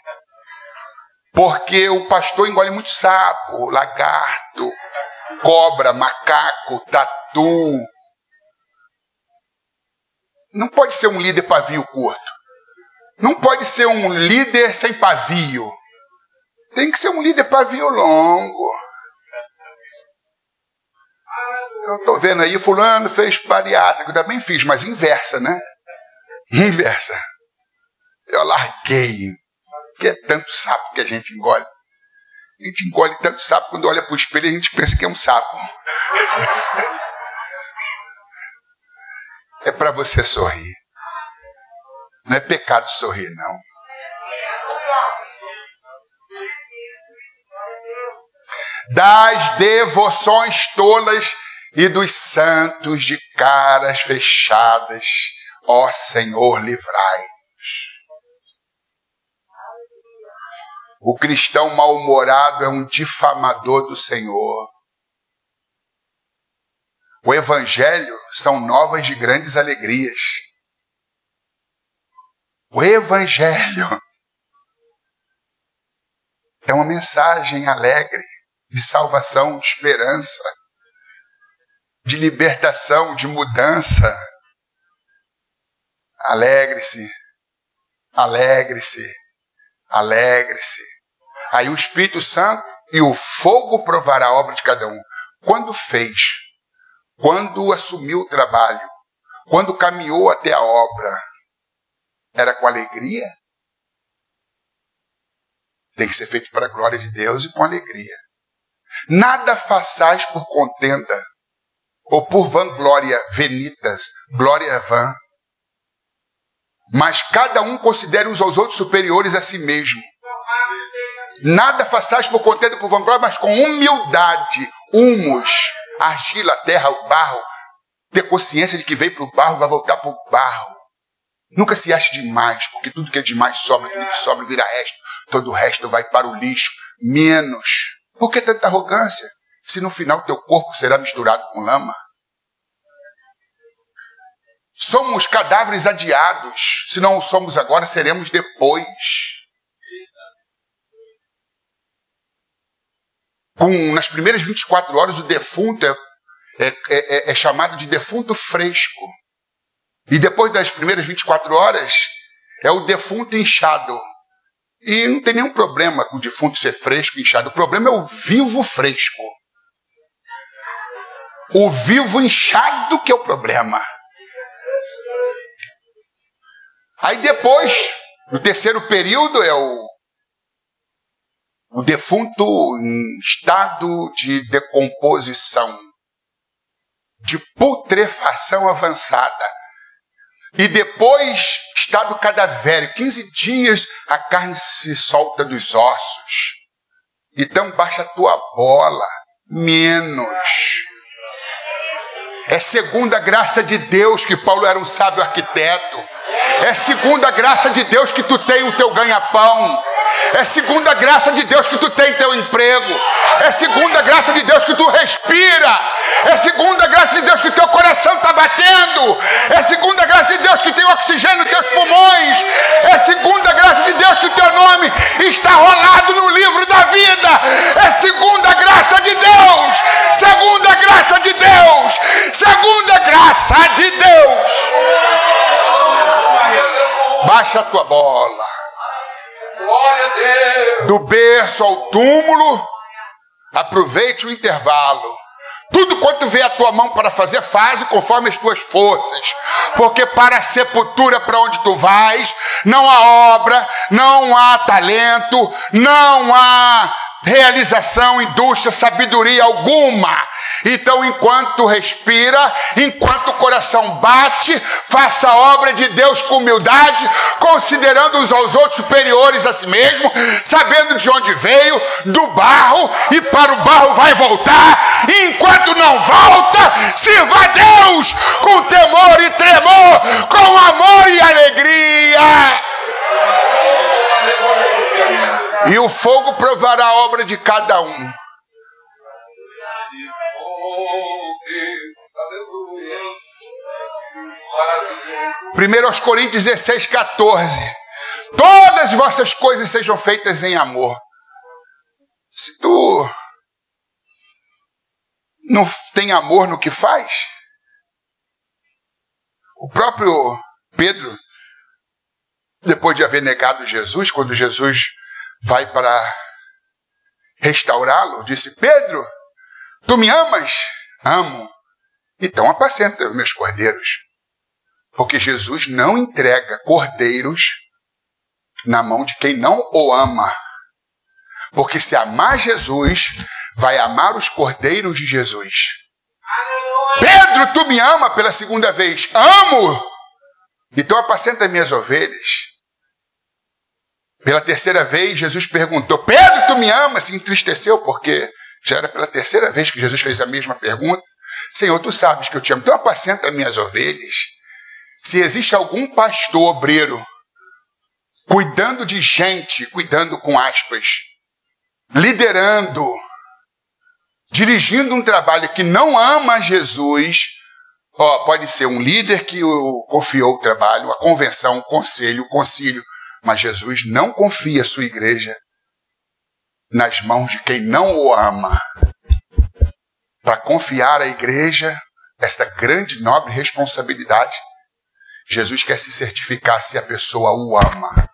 Porque o pastor engole muito sapo, lagarto, cobra, macaco, tatu. Não pode ser um líder pavio curto. Não pode ser um líder sem pavio. Tem que ser um líder pavio longo. Eu estou vendo aí, fulano fez bariátrico, eu também fiz, mas inversa, né? Inversa. Eu larguei. Porque é tanto sapo que a gente engole. A gente engole tanto sapo, quando olha para o espelho a gente pensa que é um sapo. É para você sorrir. Não é pecado sorrir, não. Das devoções tolas e dos santos de caras fechadas, ó Senhor, livrai-nos. O cristão mal-humorado é um difamador do Senhor. O Evangelho são novas de grandes alegrias. O Evangelho é uma mensagem alegre, de salvação, de esperança, de libertação, de mudança. Alegre-se, alegre-se, alegre-se. Aí o Espírito Santo e o fogo provará a obra de cada um. Quando fez, quando assumiu o trabalho, quando caminhou até a obra, era com alegria? Tem que ser feito para a glória de Deus e com alegria. Nada façais por contenda ou por vanglória venitas, glória vã. Mas cada um considere uns aos outros superiores a si mesmo. Nada façais por contenda ou por vanglória, mas com humildade, humus, argila, terra, o barro. Ter consciência de que veio para o barro, vai voltar para o barro. Nunca se ache demais, porque tudo que é demais sobra, tudo que sobra vira resto. Todo o resto vai para o lixo. Menos. Por que tanta arrogância? Se no final teu corpo será misturado com lama. Somos cadáveres adiados. Se não o somos agora, seremos depois. Nas primeiras 24 horas, o defunto é chamado de defunto fresco. E depois das primeiras 24 horas, é o defunto inchado. E não tem nenhum problema com o defunto ser fresco e inchado. O problema é o vivo fresco. O vivo inchado que é o problema. Aí depois, no terceiro período, é o defunto em estado de decomposição, de putrefação avançada. E depois, estado cadavérico, 15 dias, a carne se solta dos ossos. Então baixa a tua bola, menos. É segundo a graça de Deus que Paulo era um sábio arquiteto. É segundo a graça de Deus que tu tem o teu ganha-pão. É segundo a graça de Deus que tu tem teu emprego. É segundo a graça de Deus que tu respira. É segundo a graça de Deus que teu coração está batendo. É segundo a graça de Deus que tem oxigênio nos teus pulmões. É segundo a graça de Deus que o teu nome está rolado no livro da vida. É segundo a graça de Deus. Segundo a graça de Deus. Segundo a graça de Deus. Baixa a tua bola. Do berço ao túmulo, aproveite o intervalo. Tudo quanto vê a tua mão para fazer, faz conforme as tuas forças. Porque para a sepultura para onde tu vais, não há obra, não há talento, não há realização, indústria, sabedoria alguma. Então, enquanto respira, enquanto o coração bate, faça a obra de Deus com humildade, considerando uns aos outros superiores a si mesmo, sabendo de onde veio, do barro, e para o barro vai voltar. E enquanto não volta, sirva a Deus com temor e tremor, com amor e alegria. E o fogo provará a obra de cada um. 1 Coríntios 16, 14. Todas as vossas coisas sejam feitas em amor. Se tu não tem amor no que faz, o próprio Pedro, depois de haver negado Jesus, quando Jesus vai para restaurá-lo, disse: Pedro, tu me amas? Amo. Então apacenta os meus cordeiros. Porque Jesus não entrega cordeiros na mão de quem não o ama. Porque se amar Jesus, vai amar os cordeiros de Jesus. Pedro, tu me ama pela segunda vez? Amo! Então apacenta as minhas ovelhas. Pela terceira vez, Jesus perguntou: Pedro, tu me ama? Se entristeceu, porque já era pela terceira vez que Jesus fez a mesma pergunta. Senhor, tu sabes que eu te amo. Então apacenta as minhas ovelhas. Se existe algum pastor obreiro cuidando de gente, cuidando com aspas, liderando, dirigindo um trabalho que não ama Jesus, pode ser um líder que confiou o trabalho, a convenção, o conselho, o concílio, mas Jesus não confia a sua igreja nas mãos de quem não o ama. Para confiar à igreja esta grande, nobre responsabilidade, Jesus quer se certificar se a pessoa o ama.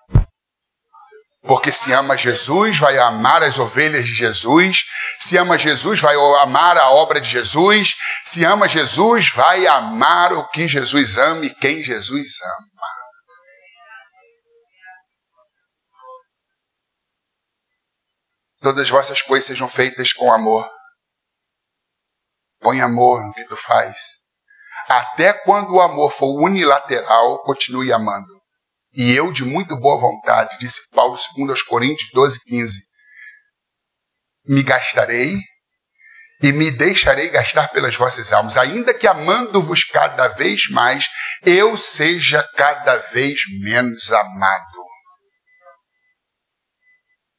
Porque se ama Jesus, vai amar as ovelhas de Jesus. Se ama Jesus, vai amar a obra de Jesus. Se ama Jesus, vai amar o que Jesus ama e quem Jesus ama. Todas as vossas coisas sejam feitas com amor. Põe amor no que tu faz. Até quando o amor for unilateral, continue amando. E eu, de muito boa vontade, disse Paulo, 2 Coríntios 12, 15, me gastarei e me deixarei gastar pelas vossas almas, ainda que amando-vos cada vez mais, eu seja cada vez menos amado.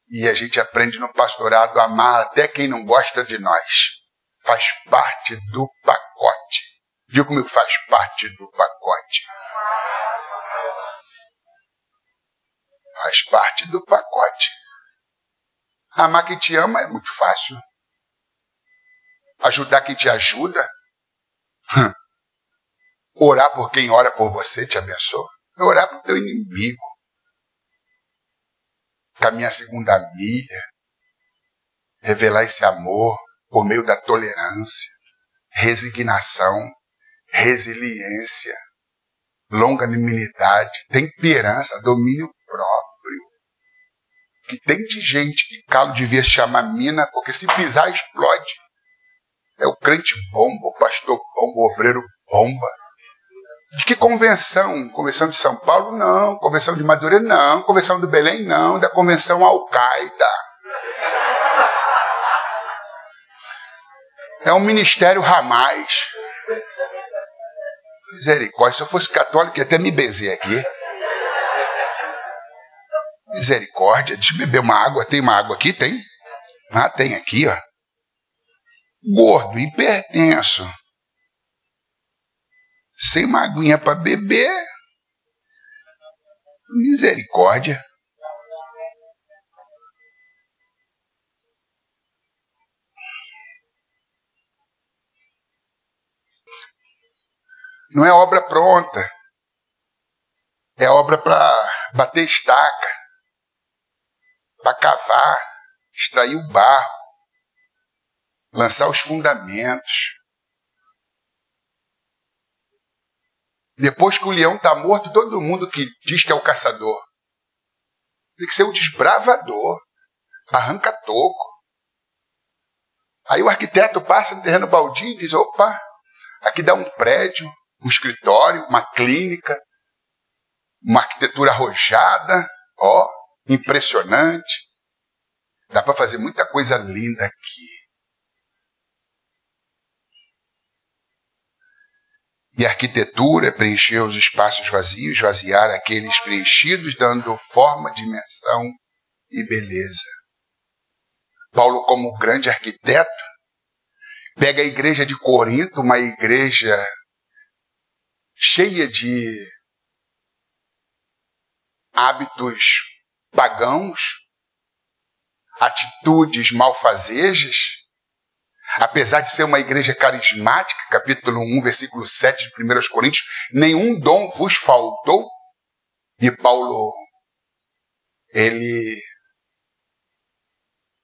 E a gente aprende no pastorado a amar até quem não gosta de nós. Faz parte do pacote. Diga comigo, faz parte do pacote. Faz parte do pacote. Amar quem te ama é muito fácil. Ajudar quem te ajuda. Orar por quem ora por você, te abençoa. Orar por teu inimigo. Caminhar a segunda milha. Revelar esse amor por meio da tolerância, resignação, resiliência, longanimidade, temperança, domínio próprio. Que tem de gente que Carlos devia se chamar mina, porque se pisar explode. É o crente bomba, o pastor bomba, o obreiro bomba. De que convenção? Convenção de São Paulo? Não. Convenção de Madureira? Não. Convenção do Belém? Não. Da convenção Al-Qaeda. É um ministério Hamas. Misericórdia, se eu fosse católico, ia até me benzer aqui. Misericórdia, deixa eu beber uma água. Tem uma água aqui? Tem? Ah, tem aqui, ó. Gordo, hipertenso. Sem uma aguinha para beber. Misericórdia. Não é obra pronta. É obra para bater estaca, para cavar, extrair o barro. lançar os fundamentos. Depois que o leão está morto, todo mundo que diz que é o caçador tem que ser o desbravador, arranca toco. Aí o arquiteto passa no terreno baldio e diz, opa, aqui dá um prédio, um escritório, uma clínica, uma arquitetura arrojada, ó, impressionante. Dá para fazer muita coisa linda aqui. E a arquitetura é preencher os espaços vazios, esvaziar aqueles preenchidos, dando forma, dimensão e beleza. Paulo, como grande arquiteto, pega a igreja de Corinto, uma igreja cheia de hábitos pagãos, atitudes malfazejas, apesar de ser uma igreja carismática, capítulo 1, versículo 7 de 1 Coríntios, nenhum dom vos faltou. E Paulo, ele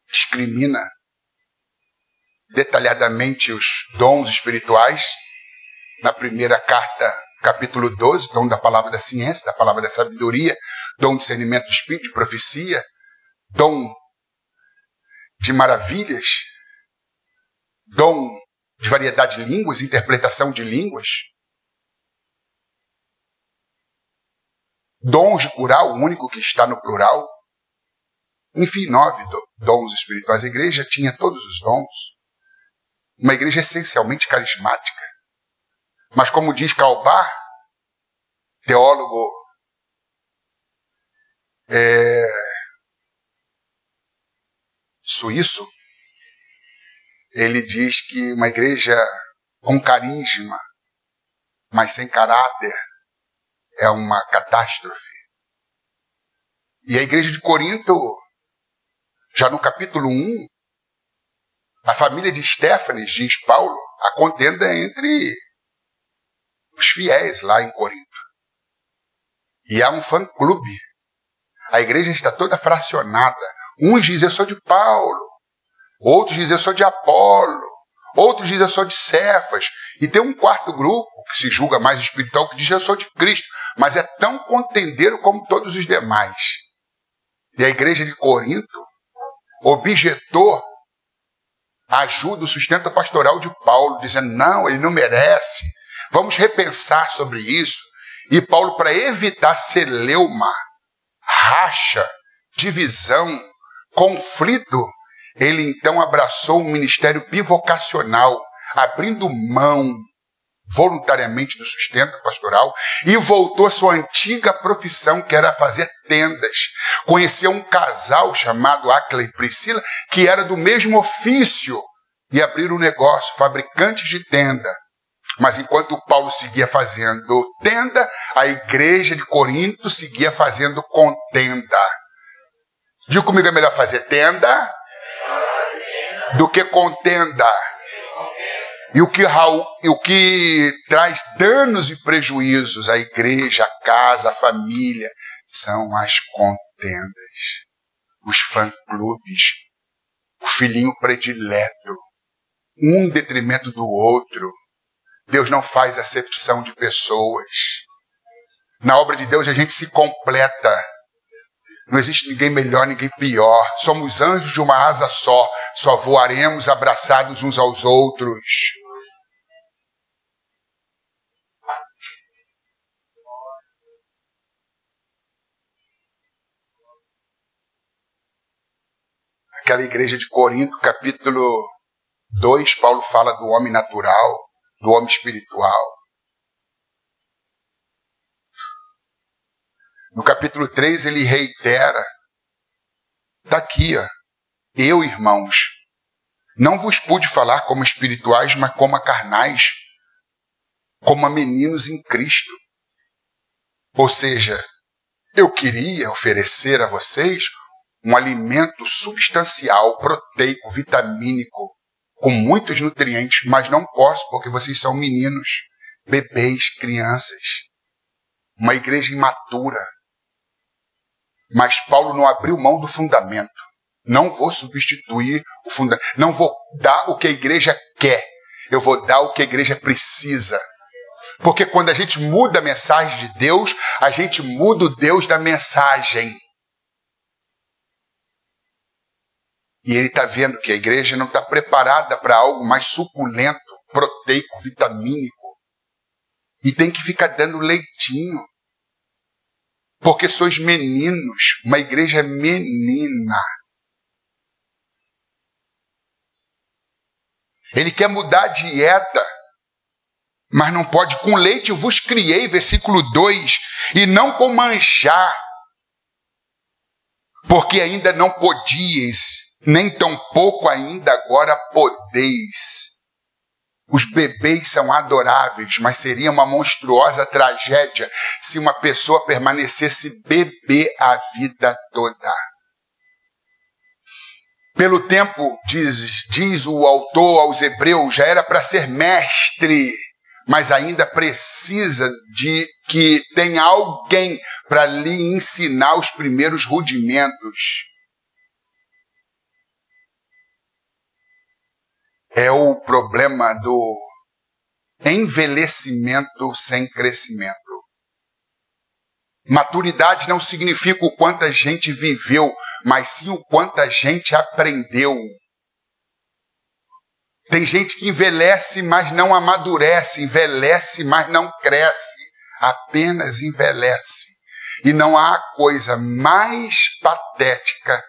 discrimina detalhadamente os dons espirituais na primeira carta, capítulo 12, dom da palavra da ciência, da palavra da sabedoria, dom de discernimento do espírito, de profecia, dom de maravilhas, dom de variedade de línguas, interpretação de línguas, dons de curar, o único que está no plural. Enfim, 9 dons espirituais. A igreja tinha todos os dons. Uma igreja essencialmente carismática. Mas como diz Calbar, teólogo suíço, ele diz que uma igreja com carisma, mas sem caráter, é uma catástrofe. E a igreja de Corinto, já no capítulo 1, a família de Estéfanes, diz Paulo, a contenda entre os fiéis lá em Corinto. E há um fã-clube. A igreja está toda fracionada. Uns dizem, eu sou de Paulo. Outros dizem, eu sou de Apolo. Outros dizem, eu sou de Cefas. E tem um quarto grupo, que se julga mais espiritual, que diz, eu sou de Cristo. Mas é tão contendeiro como todos os demais. E a igreja de Corinto objetou a ajuda, o sustento pastoral de Paulo, dizendo, não, ele não merece. Vamos repensar sobre isso. E Paulo, para evitar celeuma, racha, divisão, conflito, ele então abraçou um ministério bivocacional, abrindo mão voluntariamente do sustento pastoral e voltou à sua antiga profissão, que era fazer tendas. Conheceu um casal chamado Áquila e Priscila, que era do mesmo ofício, e abriram um negócio, fabricantes de tenda. Mas enquanto Paulo seguia fazendo tenda, a igreja de Corinto seguia fazendo contenda. Diga comigo, é melhor fazer tenda do que contenda. E o que traz danos e prejuízos à igreja, à casa, à família, são as contendas, os fã-clubes, o filhinho predileto, um em detrimento do outro. Deus não faz acepção de pessoas. Na obra de Deus a gente se completa. Não existe ninguém melhor, ninguém pior. Somos anjos de uma asa só voaremos abraçados uns aos outros. Aquela igreja de Corinto, capítulo 2, Paulo fala do homem natural, do homem espiritual. No capítulo 3 ele reitera, está aqui, ó, eu, irmãos, não vos pude falar como espirituais, mas como a carnais, como a meninos em Cristo. Ou seja, eu queria oferecer a vocês um alimento substancial, proteico, vitamínico, com muitos nutrientes, mas não posso porque vocês são meninos, bebês, crianças. Uma igreja imatura. Mas Paulo não abriu mão do fundamento. Não vou substituir o fundamento. Não vou dar o que a igreja quer. Eu vou dar o que a igreja precisa. Porque quando a gente muda a mensagem de Deus, a gente muda o Deus da mensagem. E ele está vendo que a igreja não está preparada para algo mais suculento, proteico, vitamínico. E tem que ficar dando leitinho. Porque sois meninos. Uma igreja menina. Ele quer mudar a dieta, mas não pode. Com leite eu vos criei, versículo 2, e não com manjar, porque ainda não podíeis, nem tampouco ainda agora podeis. Os bebês são adoráveis, mas seria uma monstruosa tragédia se uma pessoa permanecesse bebê a vida toda. Pelo tempo, diz o autor aos Hebreus, já era para ser mestre, mas ainda precisa de que tenha alguém para lhe ensinar os primeiros rudimentos. É o problema do envelhecimento sem crescimento. Maturidade não significa o quanto a gente viveu, mas sim o quanto a gente aprendeu. Tem gente que envelhece, mas não amadurece, envelhece, mas não cresce, apenas envelhece. E não há coisa mais patética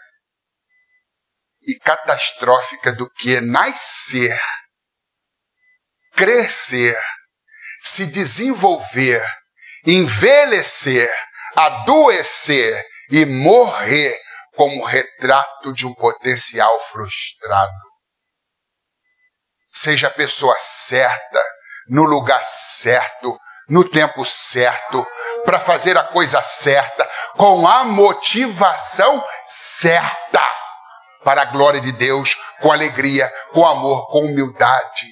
e catastrófica do que nascer, crescer, se desenvolver, envelhecer, adoecer e morrer como retrato de um potencial frustrado. Seja a pessoa certa, no lugar certo, no tempo certo, para fazer a coisa certa, com a motivação certa, para a glória de Deus, com alegria, com amor, com humildade.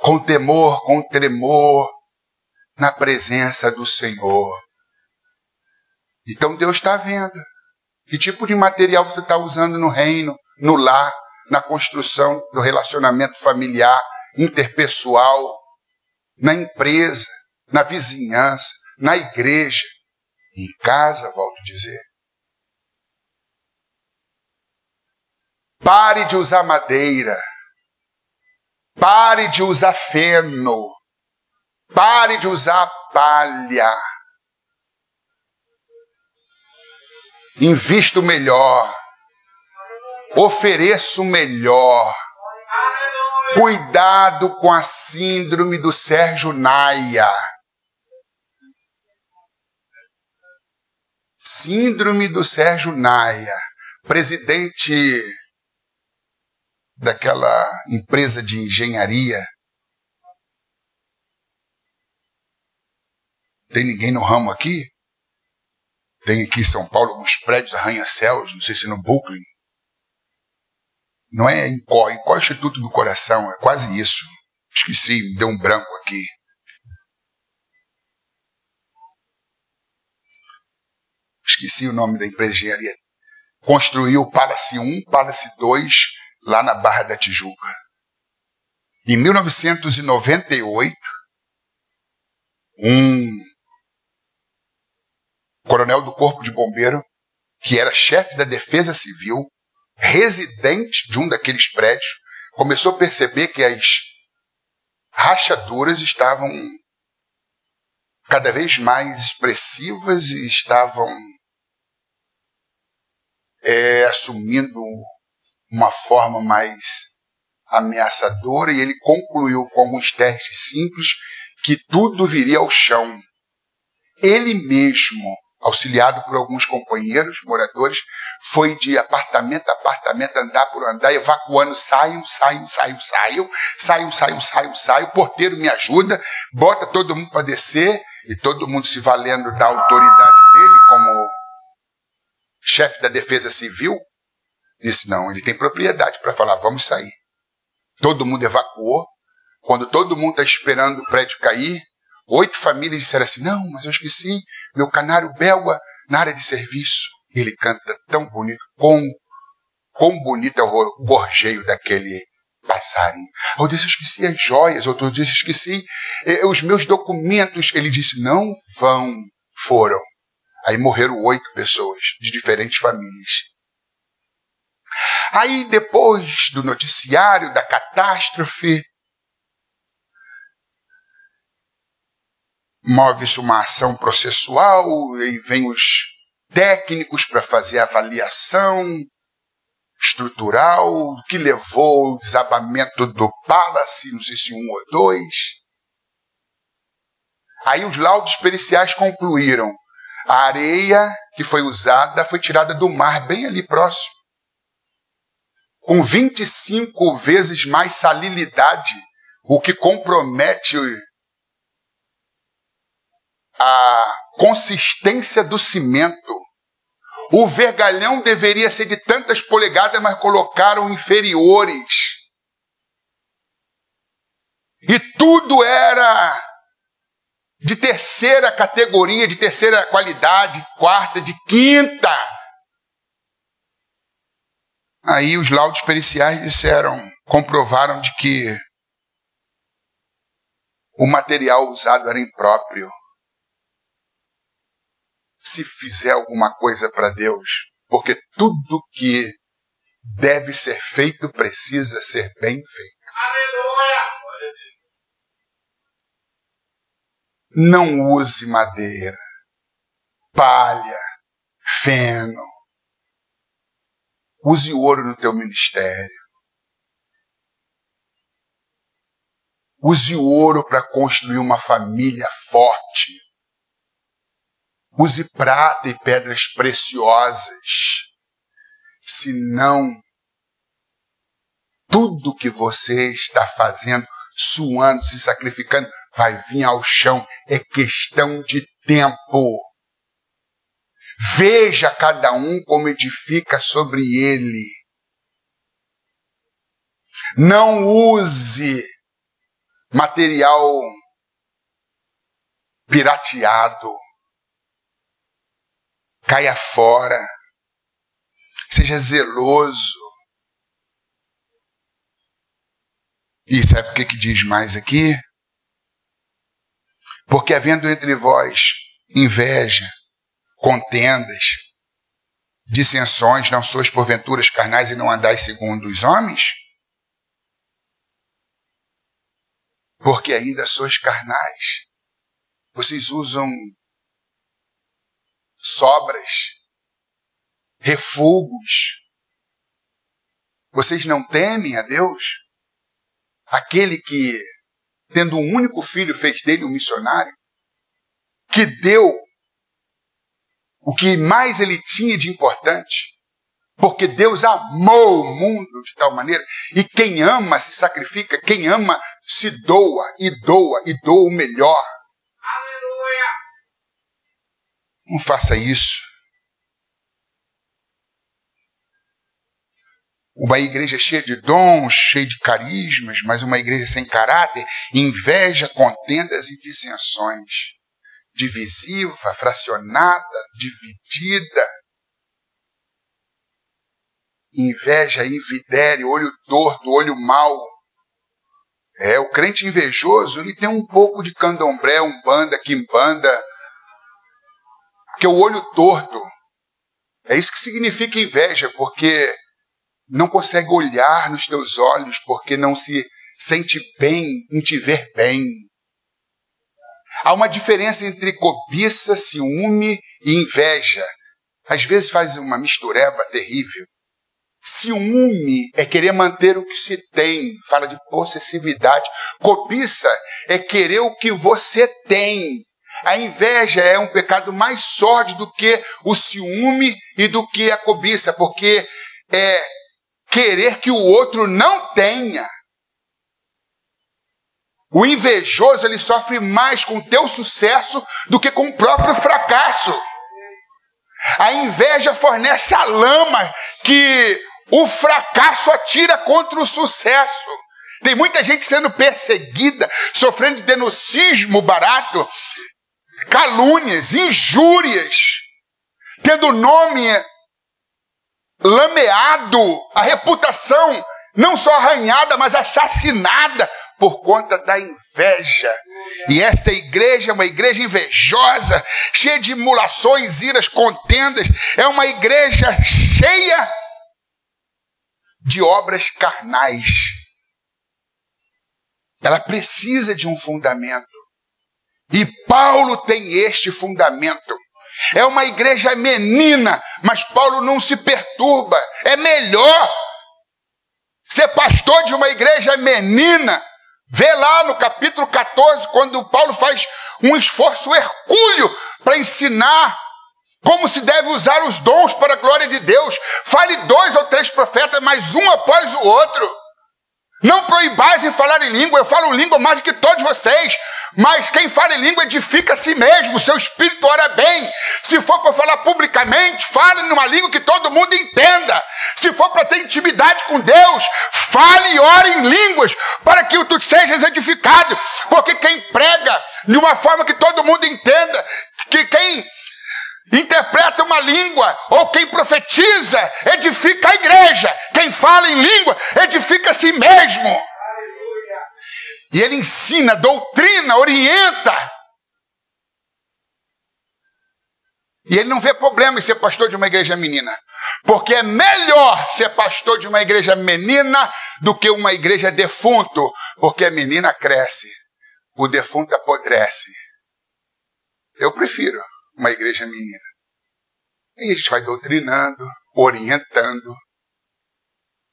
Com temor, com tremor, na presença do Senhor. Então Deus está vendo que tipo de material você está usando no reino, no lar, na construção do relacionamento familiar, interpessoal, na empresa, na vizinhança, na igreja, em casa, volto a dizer. Pare de usar madeira. Pare de usar feno. Pare de usar palha. Invista o melhor. Ofereça o melhor. Cuidado com a síndrome do Sérgio Naia. Síndrome do Sérgio Naia. Presidente daquela empresa de engenharia. Tem ninguém no ramo aqui? Tem aqui em São Paulo alguns prédios arranha-céus, não sei se no Brooklyn. Não é INCO, INCO é o Instituto do Coração, é quase isso. Esqueci, me deu um branco aqui. Esqueci o nome da empresa de engenharia. Construiu o Palace 1, Palace 2, lá na Barra da Tijuca. Em 1998, um coronel do Corpo de Bombeiro, que era chefe da Defesa Civil, residente de um daqueles prédios, começou a perceber que as rachaduras estavam cada vez mais expressivas e estavam assumindo uma forma mais ameaçadora, e ele concluiu com alguns testes simples que tudo viria ao chão. Ele mesmo, auxiliado por alguns companheiros, moradores, foi de apartamento a apartamento, andar por andar, evacuando, saiam, o porteiro me ajuda, bota todo mundo para descer, e todo mundo se valendo da autoridade dele, como chefe da Defesa Civil, disse, não, ele tem propriedade para falar, vamos sair. Todo mundo evacuou. Quando todo mundo está esperando o prédio cair, 8 famílias disseram assim, não, mas eu esqueci meu canário belga na área de serviço. E ele canta tão bonito, quão bonito é o gorjeio daquele passarinho. Eu disse, eu esqueci as joias. Outro dia, eu esqueci os meus documentos. Ele disse, não vão, foram. Aí morreram 8 pessoas de diferentes famílias. Aí, depois do noticiário, da catástrofe, move-se uma ação processual e vem os técnicos para fazer a avaliação estrutural que levou ao desabamento do Palace, não sei se 1 ou 2. Aí os laudos periciais concluíram. A areia que foi usada foi tirada do mar, bem ali próximo, com 25 vezes mais salinidade, o que compromete a consistência do cimento. O vergalhão deveria ser de tantas polegadas, mas colocaram inferiores. E tudo era de terceira categoria, de terceira qualidade, quarta, de quinta. Aí os laudos periciais comprovaram de que o material usado era impróprio. Se fizer alguma coisa para Deus, porque tudo que deve ser feito precisa ser bem feito. Aleluia! Não use madeira, palha, feno. Use ouro no teu ministério. Use ouro para construir uma família forte. Use prata e pedras preciosas. Senão, tudo que você está fazendo, suando, se sacrificando, vai vir ao chão. É questão de tempo. Veja cada um como edifica sobre ele. Não use material pirateado. Caia fora. Seja zeloso. E sabe o que diz mais aqui? Porque havendo entre vós inveja, contendas, dissensões, não sois porventuras carnais e não andais segundo os homens? Porque ainda sois carnais. Vocês usam sobras, refugos. Vocês não temem a Deus? Aquele que, tendo um único filho, fez dele um missionário, que deu o que mais ele tinha de importante, porque Deus amou o mundo de tal maneira, e quem ama se sacrifica, quem ama se doa, e doa o melhor. Aleluia! Não faça isso. Uma igreja cheia de dons, cheia de carismas, mas uma igreja sem caráter, inveja, contendas e dissensões. Divisiva, fracionada, dividida. Inveja, invidere, olho torto, olho mau. O crente invejoso, ele tem um pouco de candomblé, umbanda, quimbanda, que é o olho torto. É isso que significa inveja, porque não consegue olhar nos teus olhos, porque não se sente bem em te ver bem. Há uma diferença entre cobiça, ciúme e inveja. Às vezes faz uma mistureba terrível. Ciúme é querer manter o que se tem, fala de possessividade. Cobiça é querer o que você tem. A inveja é um pecado mais sórdido do que o ciúme e do que a cobiça, porque é querer que o outro não tenha. O invejoso, ele sofre mais com o teu sucesso do que com o próprio fracasso. A inveja fornece a lama que o fracasso atira contra o sucesso. Tem muita gente sendo perseguida, sofrendo de denuncismo barato, calúnias, injúrias, tendo o nome lameado, a reputação não só arranhada, mas assassinada por conta da inveja. E esta igreja é uma igreja invejosa, cheia de emulações, iras, contendas. É uma igreja cheia de obras carnais. Ela precisa de um fundamento. E Paulo tem este fundamento. É uma igreja menina, mas Paulo não se perturba. É melhor ser pastor de uma igreja menina. Vê lá no capítulo 14, quando Paulo faz um esforço hercúleo para ensinar como se deve usar os dons para a glória de Deus. Fale 2 ou 3 profetas, mas um após o outro. Não proibais em falar em língua, eu falo língua mais do que todos vocês, mas quem fala em língua edifica a si mesmo, seu espírito ora bem. Se for para falar publicamente, fale numa língua que todo mundo entenda. Se for para ter intimidade com Deus, fale e ore em línguas, para que tu sejas edificado, porque quem prega de uma forma que todo mundo entenda, que quem interpreta uma língua, ou quem profetiza, edifica a igreja. Quem fala em língua, edifica a si mesmo. E ele ensina, doutrina, orienta. E ele não vê problema em ser pastor de uma igreja menina. Porque é melhor ser pastor de uma igreja menina do que uma igreja defunto. Porque a menina cresce, o defunto apodrece. Eu prefiro uma igreja menina. E a gente vai doutrinando, orientando,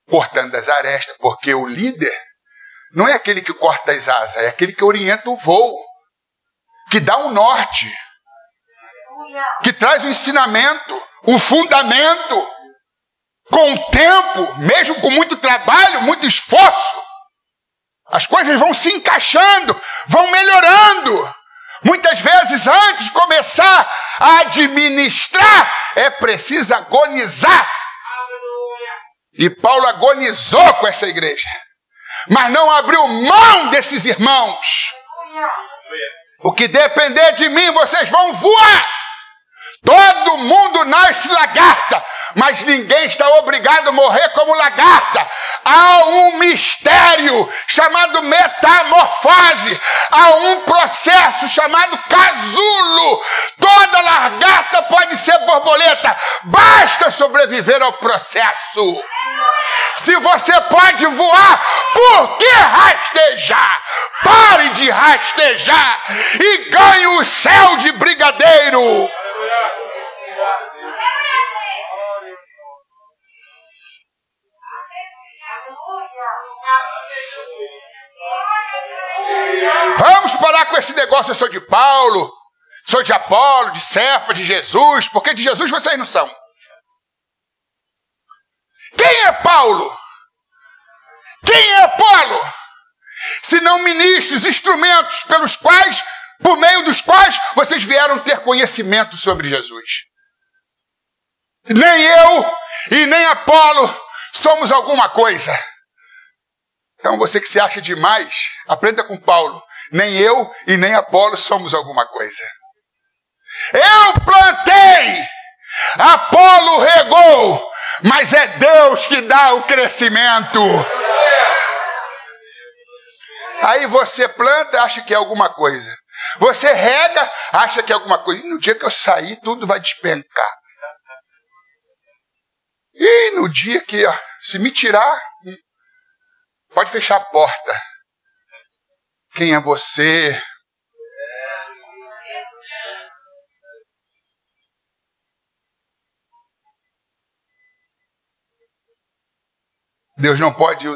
cortando as arestas, porque o líder não é aquele que corta as asas, é aquele que orienta o voo, que dá um norte, que traz o ensinamento, o fundamento, com o tempo, mesmo com muito trabalho, muito esforço, as coisas vão se encaixando, vão melhorando. Muitas vezes, antes de começar a administrar, é preciso agonizar. E Paulo agonizou com essa igreja, mas não abriu mão desses irmãos. O que depender de mim, vocês vão voar. Todo mundo nasce lagarta, mas ninguém está obrigado a morrer como lagarta. Há um mistério chamado metamorfose. Há um processo chamado casulo. Toda lagarta pode ser borboleta. Basta sobreviver ao processo. Se você pode voar, por que rastejar? Pare de rastejar e ganhe o céu de brigadeiro. Vamos parar com esse negócio, eu sou de Paulo, sou de Apolo, de Cefa, de Jesus, porque de Jesus vocês não são. Quem é Paulo? Quem é Apolo? Se não ministros, instrumentos pelos quais, por meio dos quais vocês vieram ter conhecimento sobre Jesus. Nem eu e nem Apolo somos alguma coisa. Então você que se acha demais, aprenda com Paulo. Nem eu e nem Apolo somos alguma coisa. Eu plantei, Apolo regou, mas é Deus que dá o crescimento. Aí você planta, acha que é alguma coisa. Você rega, acha que é alguma coisa. E no dia que eu sair, tudo vai despencar. E no dia que, se me tirar, pode fechar a porta. Quem é você? Deus não pode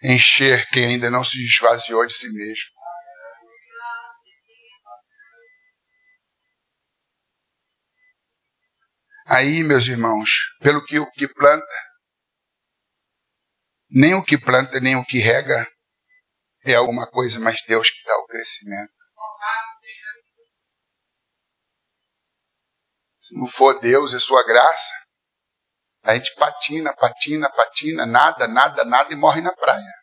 encher quem ainda não se esvaziou de si mesmo. Aí, meus irmãos, pelo que o que planta, nem o que planta, nem o que rega é alguma coisa, mas Deus que dá o crescimento. Se não for Deus e sua graça, A gente patina, nada e morre na praia.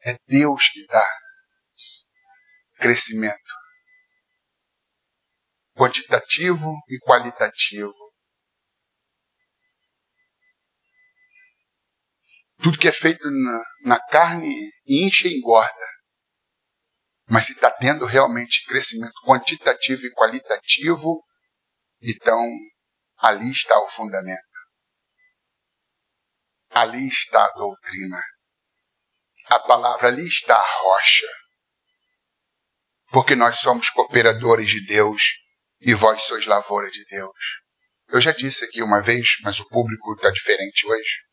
É Deus que dá crescimento quantitativo e qualitativo. Tudo que é feito na carne incha e engorda. Mas se está tendo realmente crescimento quantitativo e qualitativo, então ali está o fundamento. Ali está a doutrina. A palavra, ali está a rocha. Porque nós somos cooperadores de Deus e vós sois lavoura de Deus. Eu já disse aqui uma vez, mas o público está diferente hoje.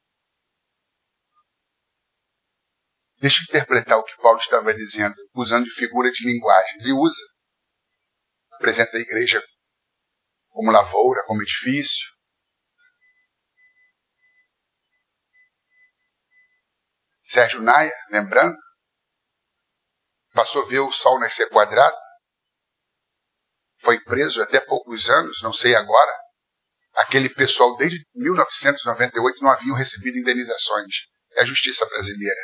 Deixa eu interpretar o que Paulo estava dizendo, usando figura de linguagem. Ele usa, apresenta a igreja como lavoura, como edifício. Sérgio Naia, lembrando, passou a ver o sol nascer quadrado, foi preso até poucos anos, não sei agora. Aquele pessoal desde 1998 não haviam recebido indenizações. É a justiça brasileira.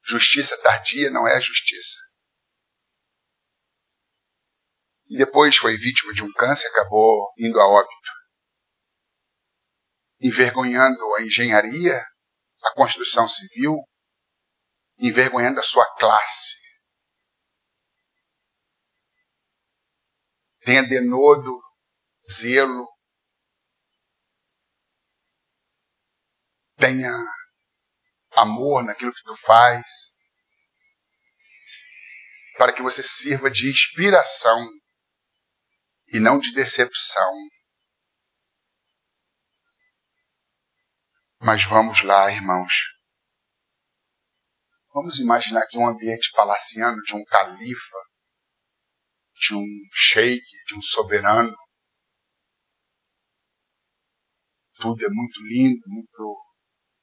Justiça tardia não é justiça. E depois foi vítima de um câncer, acabou indo a óbito. Envergonhando a engenharia, a construção civil, envergonhando a sua classe. Tenha denodo, zelo, tenha amor naquilo que tu faz, para que você sirva de inspiração e não de decepção. Mas vamos lá, irmãos. Vamos imaginar aqui um ambiente palaciano de um califa, de um sheik, de um soberano. Tudo é muito lindo, muito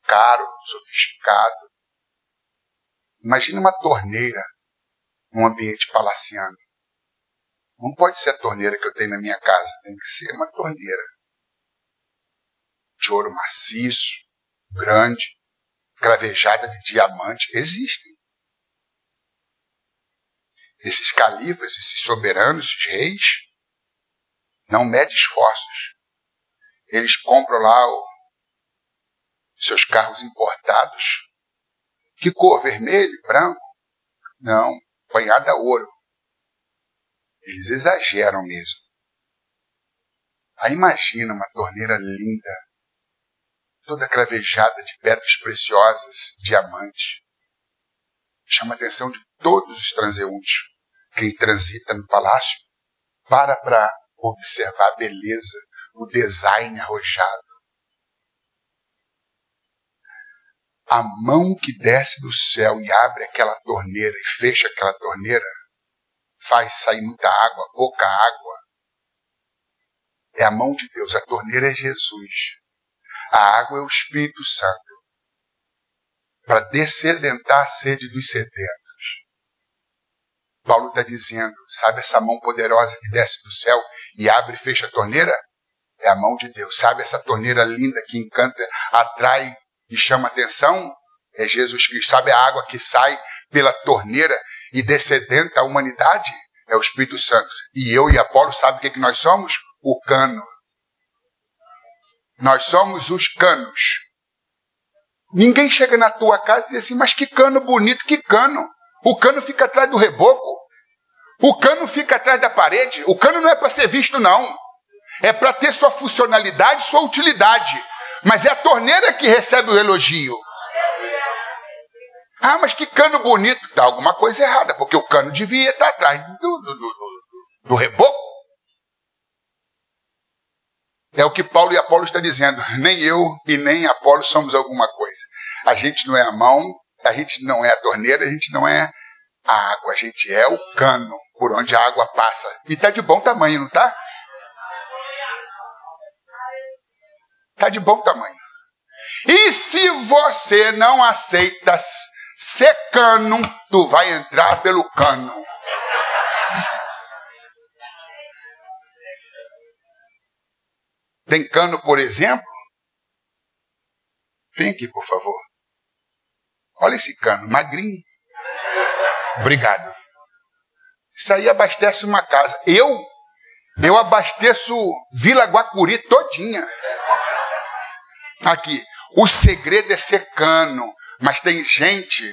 caro, sofisticado. Imagina uma torneira num ambiente palaciano. Não pode ser a torneira que eu tenho na minha casa, tem que ser uma torneira de ouro maciço, grande, cravejada de diamante. Existem. Esses califas, esses soberanos, esses reis, não medem esforços. Eles compram lá seus carros importados. Que cor? Vermelho? Branco? Não, banhado a ouro. Eles exageram mesmo. Aí imagina uma torneira linda, toda cravejada de pedras preciosas, diamante. Chama a atenção de todos os transeuntes. Quem transita no palácio para observar a beleza, o design arrojado. A mão que desce do céu e abre aquela torneira e fecha aquela torneira, faz sair muita água, pouca água. É a mão de Deus, a torneira é Jesus. A água é o Espírito Santo, para descedentar a sede dos sedentos. Paulo está dizendo, sabe essa mão poderosa que desce do céu e abre e fecha a torneira? É a mão de Deus. Sabe essa torneira linda que encanta, atrai e chama atenção? É Jesus Cristo. Sabe a água que sai pela torneira e descedenta a humanidade? É o Espírito Santo. E eu e Apolo, sabe o que nós somos? O cano. Nós somos os canos. Ninguém chega na tua casa e diz assim, mas que cano bonito, que cano. O cano fica atrás do reboco. O cano fica atrás da parede. O cano não é para ser visto, não. É para ter sua funcionalidade, sua utilidade. Mas é a torneira que recebe o elogio. Ah, mas que cano bonito. Está alguma coisa errada, porque o cano devia estar atrás do reboco. É o que Paulo e Apolo estão dizendo. Nem eu e nem Apolo somos alguma coisa. A gente não é a mão, a gente não é a torneira, a gente não é a água. A gente é o cano por onde a água passa. E está de bom tamanho, não está? Está de bom tamanho. E se você não aceita ser cano, tu vai entrar pelo cano. Tem cano, por exemplo. Vem aqui, por favor. Olha esse cano, magrinho. Obrigado. Isso aí abastece uma casa. Eu abasteço Vila Guacuri todinha. Aqui. O segredo é ser cano. Mas tem gente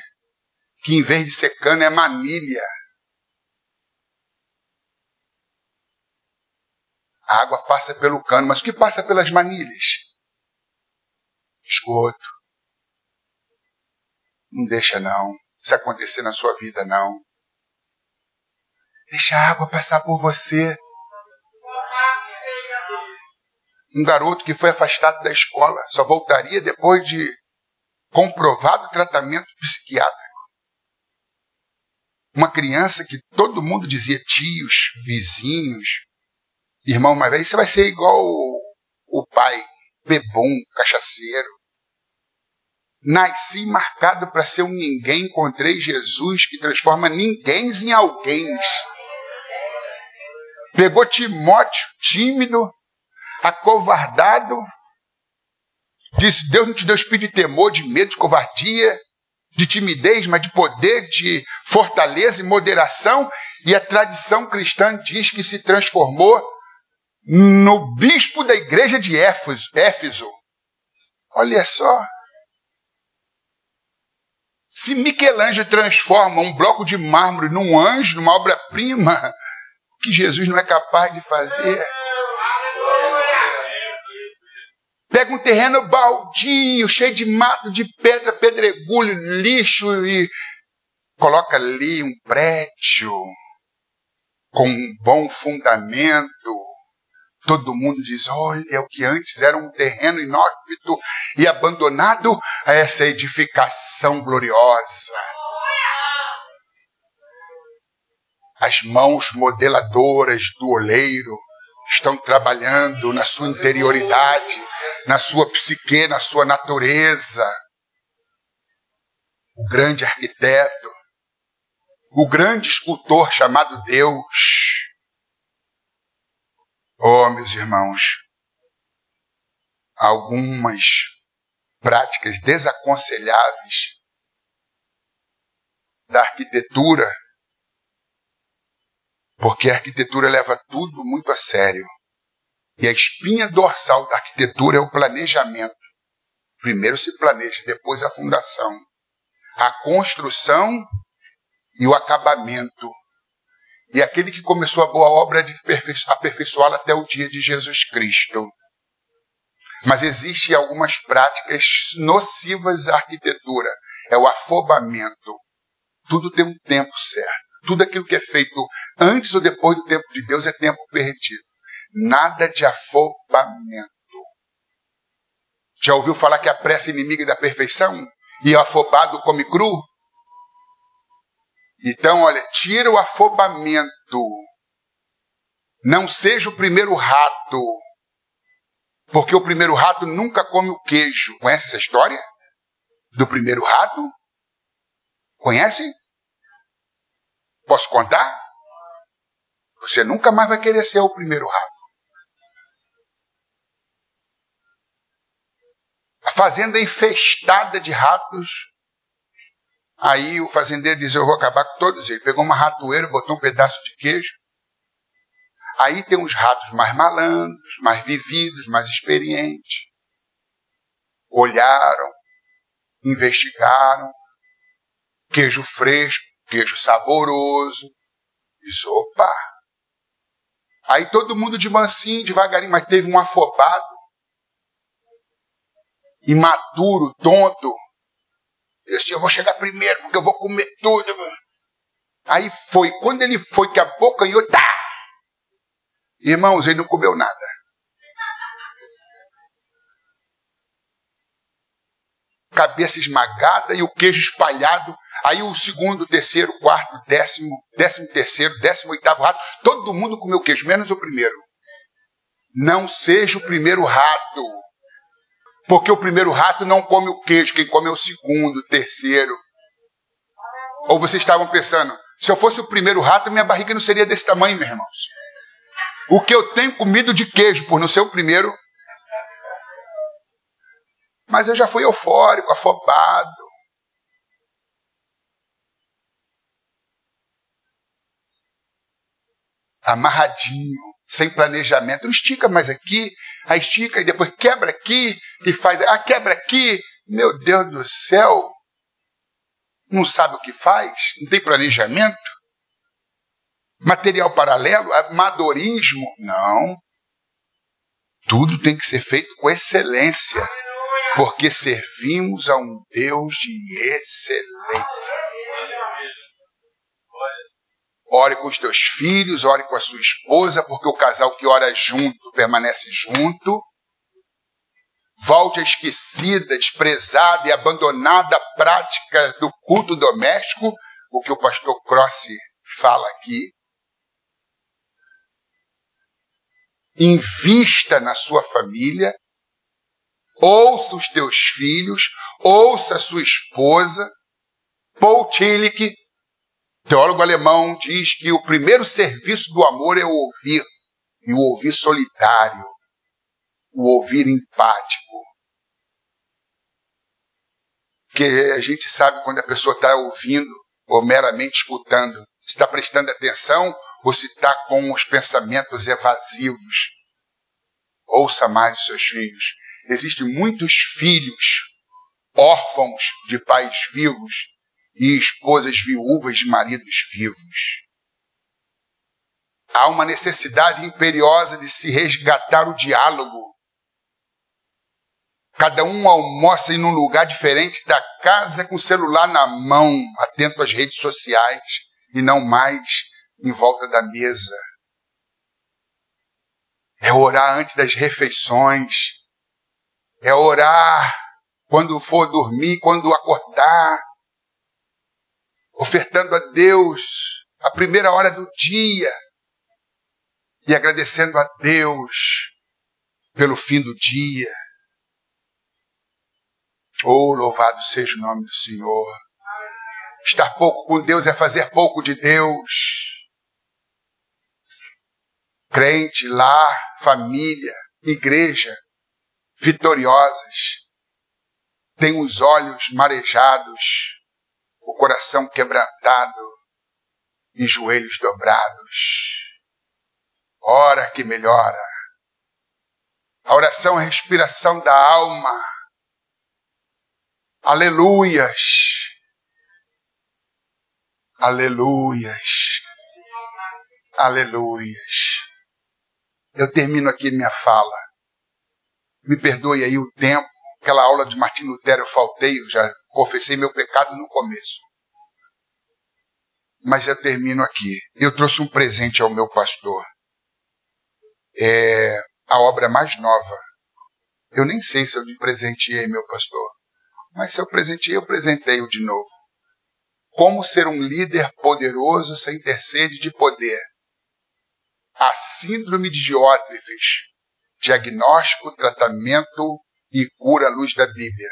que em vez de ser cano é manilha. A água passa pelo cano, mas o que passa pelas manilhas? Esgoto. Não deixa não. Isso acontecer na sua vida não. Deixa a água passar por você. Um garoto que foi afastado da escola só voltaria depois de comprovado tratamento psiquiátrico. Uma criança que todo mundo dizia, tios, vizinhos, irmão mais velho, você vai ser igual o pai, bebum, cachaceiro. Nasci marcado para ser um ninguém, encontrei Jesus que transforma ninguéms em alguéms. Pegou Timóteo, tímido, acovardado, disse, Deus não te deu espírito de temor, de medo, de covardia, de timidez, mas de poder, de fortaleza e moderação. E a tradição cristã diz que se transformou no bispo da igreja de Éfeso. Olha só. Se Michelangelo transforma um bloco de mármore num anjo, numa obra-prima, o que Jesus não é capaz de fazer? Pega um terreno baldio, cheio de mato, de pedra, pedregulho, lixo e coloca ali um prédio com um bom fundamento. Todo mundo diz, olha, o que antes era um terreno inóspito e abandonado a essa edificação gloriosa. As mãos modeladoras do oleiro estão trabalhando na sua interioridade, na sua psique, na sua natureza. O grande arquiteto, o grande escultor chamado Deus. Oh, meus irmãos, algumas práticas desaconselháveis da arquitetura, porque a arquitetura leva tudo muito a sério. E a espinha dorsal da arquitetura é o planejamento. Primeiro se planeja, depois a fundação, a construção e o acabamento. E aquele que começou a boa obra é de aperfeiçoá-la até o dia de Jesus Cristo. Mas existem algumas práticas nocivas à arquitetura. É o afobamento. Tudo tem um tempo certo. Tudo aquilo que é feito antes ou depois do tempo de Deus é tempo perdido. Nada de afobamento. Já ouviu falar que a pressa é inimiga da perfeição? E o afobado come cru? Então, olha, tira o afobamento. Não seja o primeiro rato. Porque o primeiro rato nunca come o queijo. Conhece essa história? Do primeiro rato? Conhece? Posso contar? Você nunca mais vai querer ser o primeiro rato. A fazenda é infestada de ratos. Aí o fazendeiro diz, eu vou acabar com todos eles. Pegou uma ratoeira, botou um pedaço de queijo. Aí tem uns ratos mais malandros, mais vividos, mais experientes. Olharam, investigaram. Queijo fresco, queijo saboroso. Diz, opa. Aí todo mundo de mansinho, devagarinho, mas teve um afobado. Imaturo, tonto. Disse, eu vou chegar primeiro, porque eu vou comer tudo. Aí foi, quando ele foi que abocanhou, tá! Irmãos, ele não comeu nada. Cabeça esmagada e o queijo espalhado. Aí o segundo, terceiro, quarto, 13º, 18º rato, todo mundo comeu queijo, menos o primeiro. Não seja o primeiro rato. Porque o primeiro rato não come o queijo, quem come é o segundo, o terceiro. Ou vocês estavam pensando, se eu fosse o primeiro rato, minha barriga não seria desse tamanho, meus irmãos. O que eu tenho comido de queijo, por não ser o primeiro, Mas eu já fui eufórico, afobado. Amarradinho, sem planejamento. Não estica mais aqui, aí estica e depois quebra aqui e faz. Ah, quebra aqui. Meu Deus do céu. Não sabe o que faz? Não tem planejamento? Material paralelo? Amadorismo? Não. Tudo tem que ser feito com excelência. Porque servimos a um Deus de excelência. Ore com os teus filhos, ore com a sua esposa, porque o casal que ora junto permanece junto. Volte a esquecida, desprezada e abandonada a prática do culto doméstico, o que o pastor Crossi fala aqui. Invista na sua família, ouça os teus filhos, ouça a sua esposa. Paul Tillich, teólogo alemão, diz que o primeiro serviço do amor é o ouvir, e o ouvir solitário, o ouvir empático. Porque a gente sabe quando a pessoa está ouvindo ou meramente escutando, se está prestando atenção ou se está com os pensamentos evasivos. Ouça mais os seus filhos. Existem muitos filhos órfãos de pais vivos e esposas viúvas de maridos vivos. Há uma necessidade imperiosa de se resgatar o diálogo. Cada um almoça em um lugar diferente da casa com o celular na mão, atento às redes sociais e não mais em volta da mesa. É orar antes das refeições. É orar quando for dormir, quando acordar. Ofertando a Deus a primeira hora do dia. E agradecendo a Deus pelo fim do dia. Oh, louvado seja o nome do Senhor. Estar pouco com Deus é fazer pouco de Deus. Crente, lar, família, igreja, vitoriosas, têm os olhos marejados, o coração quebrantado e joelhos dobrados. Ora que melhora. A oração é a respiração da alma. Aleluias. Aleluias. Aleluias. Eu termino aqui minha fala. Me perdoe aí o tempo. Aquela aula de Martinho Lutero eu faltei, eu já confessei meu pecado no começo. Mas eu termino aqui. Eu trouxe um presente ao meu pastor. É a obra mais nova. Eu nem sei se eu lhe presenteei, meu pastor. Mas se eu presenteei, eu presentei-o de novo. Como ser um líder poderoso sem ter sede de poder. A síndrome de Diótrefes. Diagnóstico, tratamento e cura à luz da Bíblia.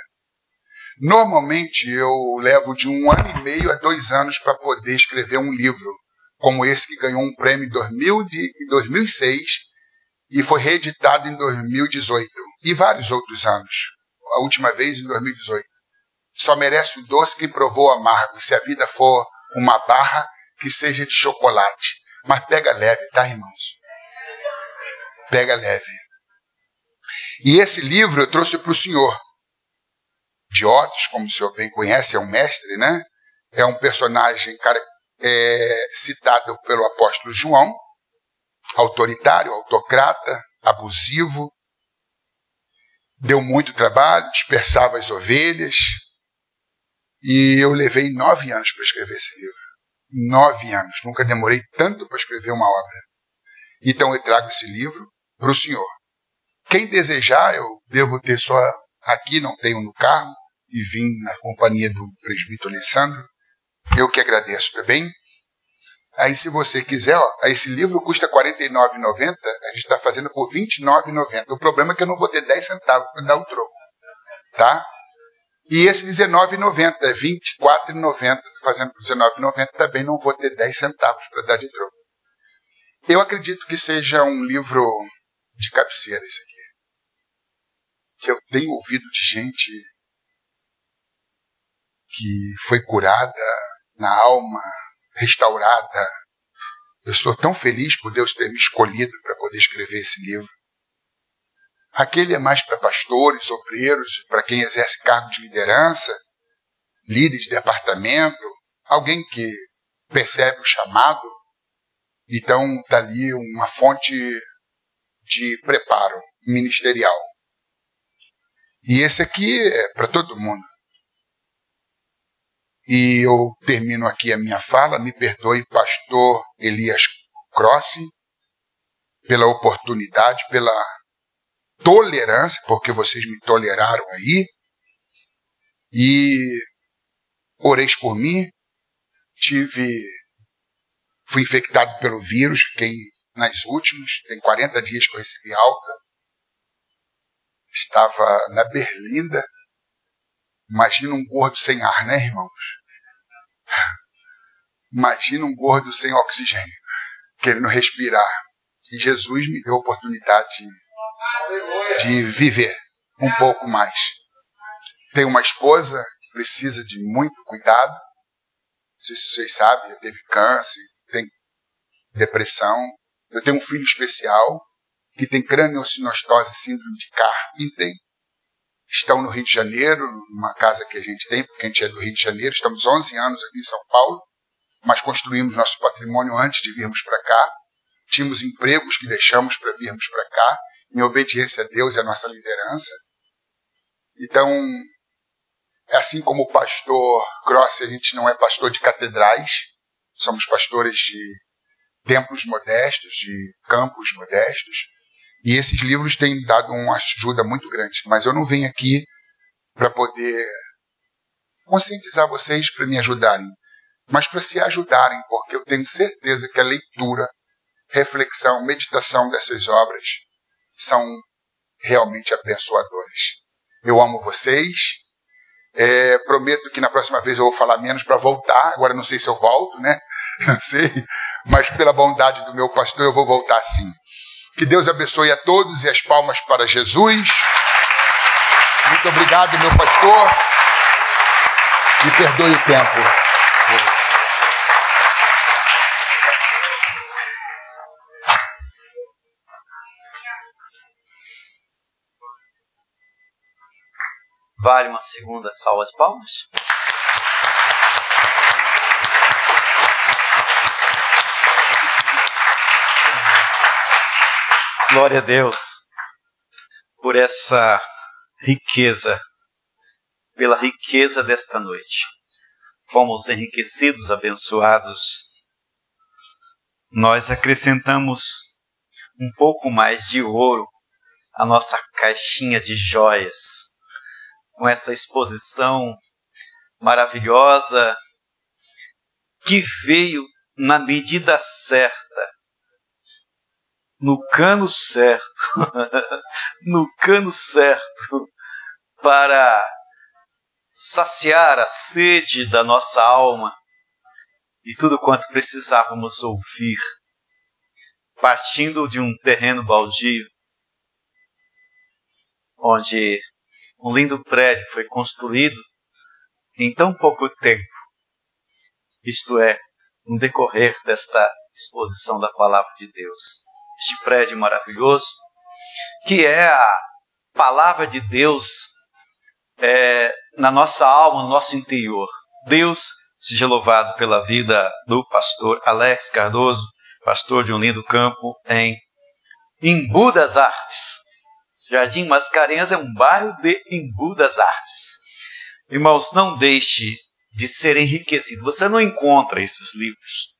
Normalmente eu levo de 1 ano e meio a 2 anos para poder escrever um livro, como esse que ganhou um prêmio em 2006 e foi reeditado em 2018 e vários outros anos. A última vez em 2018. Só merece o doce quem provou o amargo. Se a vida for uma barra, que seja de chocolate. Mas pega leve, tá, irmãos? Pega leve. E esse livro eu trouxe para o senhor. Diótrefes, como o senhor bem conhece, é um mestre, né? É um personagem citado pelo apóstolo João. Autoritário, autocrata, abusivo. Deu muito trabalho, dispersava as ovelhas. E eu levei 9 anos para escrever esse livro. 9 anos. Nunca demorei tanto para escrever uma obra. Então eu trago esse livro para o senhor. Quem desejar, eu devo ter só aqui, não tenho no carro, e vim na companhia do presbítero Alessandro. Eu que agradeço, tá bem? Aí se você quiser, esse livro custa R$ 49,90, a gente está fazendo por R$ 29,90. O problema é que eu não vou ter 10 centavos para dar o troco. Tá? E esse R$ 19,90, é R$ 24,90, fazendo por R$ 19,90, também não vou ter 10 centavos para dar de troco. Eu acredito que seja um livro de cabeceira esse aqui. que eu tenho ouvido de gente que foi curada na alma, restaurada. Eu estou tão feliz por Deus ter me escolhido para poder escrever esse livro. Aquele é mais para pastores, obreiros, para quem exerce cargo de liderança, líder de departamento, alguém que percebe o chamado. Então está ali uma fonte de preparo ministerial. E esse aqui é para todo mundo. E eu termino aqui a minha fala. Me perdoe, pastor Elias Crossi, pela oportunidade, pela tolerância, porque vocês me toleraram aí. E oreis por mim. Fui infectado pelo vírus, fiquei nas últimas. Tem 40 dias que eu recebi alta. Estava na berlinda. Imagina um gordo sem ar, né, irmãos? Imagina um gordo sem oxigênio, querendo respirar. E Jesus me deu a oportunidade de viver um pouco mais. Tenho uma esposa que precisa de muito cuidado. Não sei se vocês sabem, ela teve câncer, tem depressão. Eu tenho um filho especial que tem crâniosinostose, síndrome de Carpenter. Estão no Rio de Janeiro, numa casa que a gente tem, porque a gente é do Rio de Janeiro. Estamos 11 anos aqui em São Paulo, mas construímos nosso patrimônio antes de virmos para cá. Tínhamos empregos que deixamos para virmos para cá, em obediência a Deus e a nossa liderança. Então, assim como o pastor Grossi, a gente não é pastor de catedrais, somos pastores de templos modestos, de campos modestos. E esses livros têm dado uma ajuda muito grande. Mas eu não venho aqui para poder conscientizar vocês para me ajudarem, mas para se ajudarem, porque eu tenho certeza que a leitura, reflexão, meditação dessas obras são realmente abençoadoras. Eu amo vocês. Prometo que na próxima vez eu vou falar menos para voltar. Agora não sei se eu volto, né? Não sei. Mas pela bondade do meu pastor eu vou voltar sim. Que Deus abençoe a todos e as palmas para Jesus. Muito obrigado, meu pastor. Me perdoe o tempo. Vale uma segunda salva de palmas? Glória a Deus por essa riqueza, pela riqueza desta noite. Fomos enriquecidos, abençoados. Nós acrescentamos um pouco mais de ouro à nossa caixinha de joias, com essa exposição maravilhosa que veio na medida certa, no cano certo, no cano certo, para saciar a sede da nossa alma e tudo quanto precisávamos ouvir, partindo de um terreno baldio, onde um lindo prédio foi construído em tão pouco tempo, isto é, no decorrer desta exposição da Palavra de Deus. Este prédio maravilhoso, que é a Palavra de Deus na nossa alma, no nosso interior. Deus seja louvado pela vida do pastor Alex Cardoso, pastor de um lindo campo em Embu das Artes. Jardim Mascarenhas é um bairro de Embu das Artes. Irmãos, não deixe de ser enriquecido. Você não encontra esses livros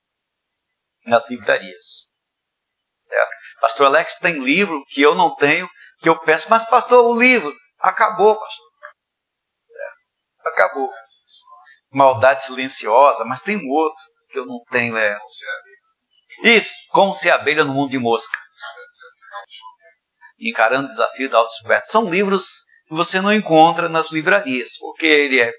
nas livrarias. Certo? Pastor Alex tem livro que eu não tenho, que eu peço, mas pastor, o livro acabou, pastor. Certo? Acabou. Maldade silenciosa, mas tem um outro que eu não tenho. Isso, Como Ser Abelha no Mundo de Moscas. Encarando o Desafio da Autodescoberta. São livros que você não encontra nas livrarias, porque ele é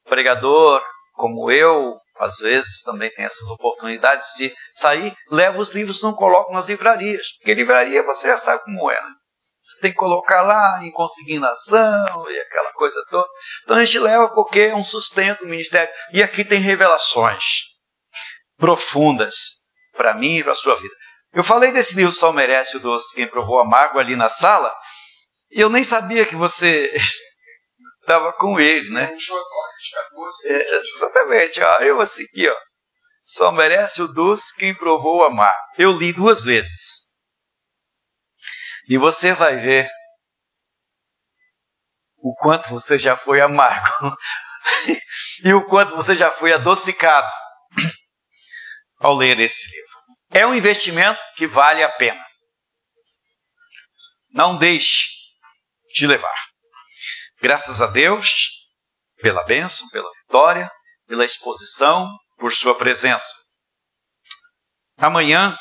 pregador, como eu, às vezes também tem essas oportunidades de sair, leva os livros e não coloca nas livrarias, porque livraria você já sabe como é, né? Você tem que colocar lá em consignação e aquela coisa toda. Então a gente leva porque é um sustento do ministério. E aqui tem revelações profundas para mim e para a sua vida. Eu falei desse livro Só Merece o Doce Quem Provou Amargo ali na sala, e eu nem sabia que você estava com ele, né? Exatamente, ó, eu assim aqui, ó. Só merece o doce quem provou o amargo. Eu li 2 vezes. E você vai ver o quanto você já foi amargo e o quanto você já foi adocicado ao ler esse livro. É um investimento que vale a pena. Não deixe de levar. Graças a Deus pela bênção, pela vitória, pela exposição, por sua presença. Amanhã,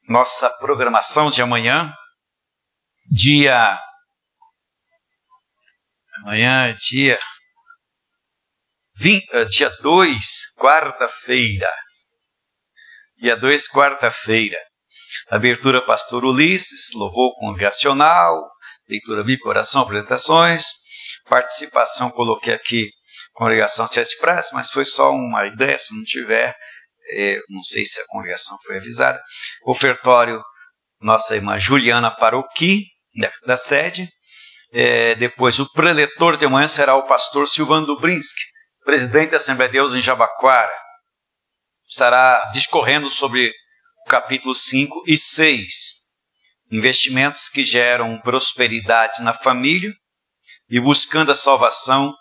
nossa programação de amanhã, dia 2, quarta-feira. Dia 2, quarta-feira. Abertura Pastor Ulisses, louvor congregacional, leitura bíblica, oração, apresentações. Participação, coloquei aqui, congregação Church Press, mas foi só uma ideia, se não tiver, não sei se a congregação foi avisada. Ofertório, nossa irmã Juliana Paroqui, da sede. Depois, o preletor de amanhã será o pastor Silvano Dubrinski, presidente da Assembleia de Deus em Jabaquara. Estará discorrendo sobre o capítulo 5 e 6. Investimentos que geram prosperidade na família e buscando a salvação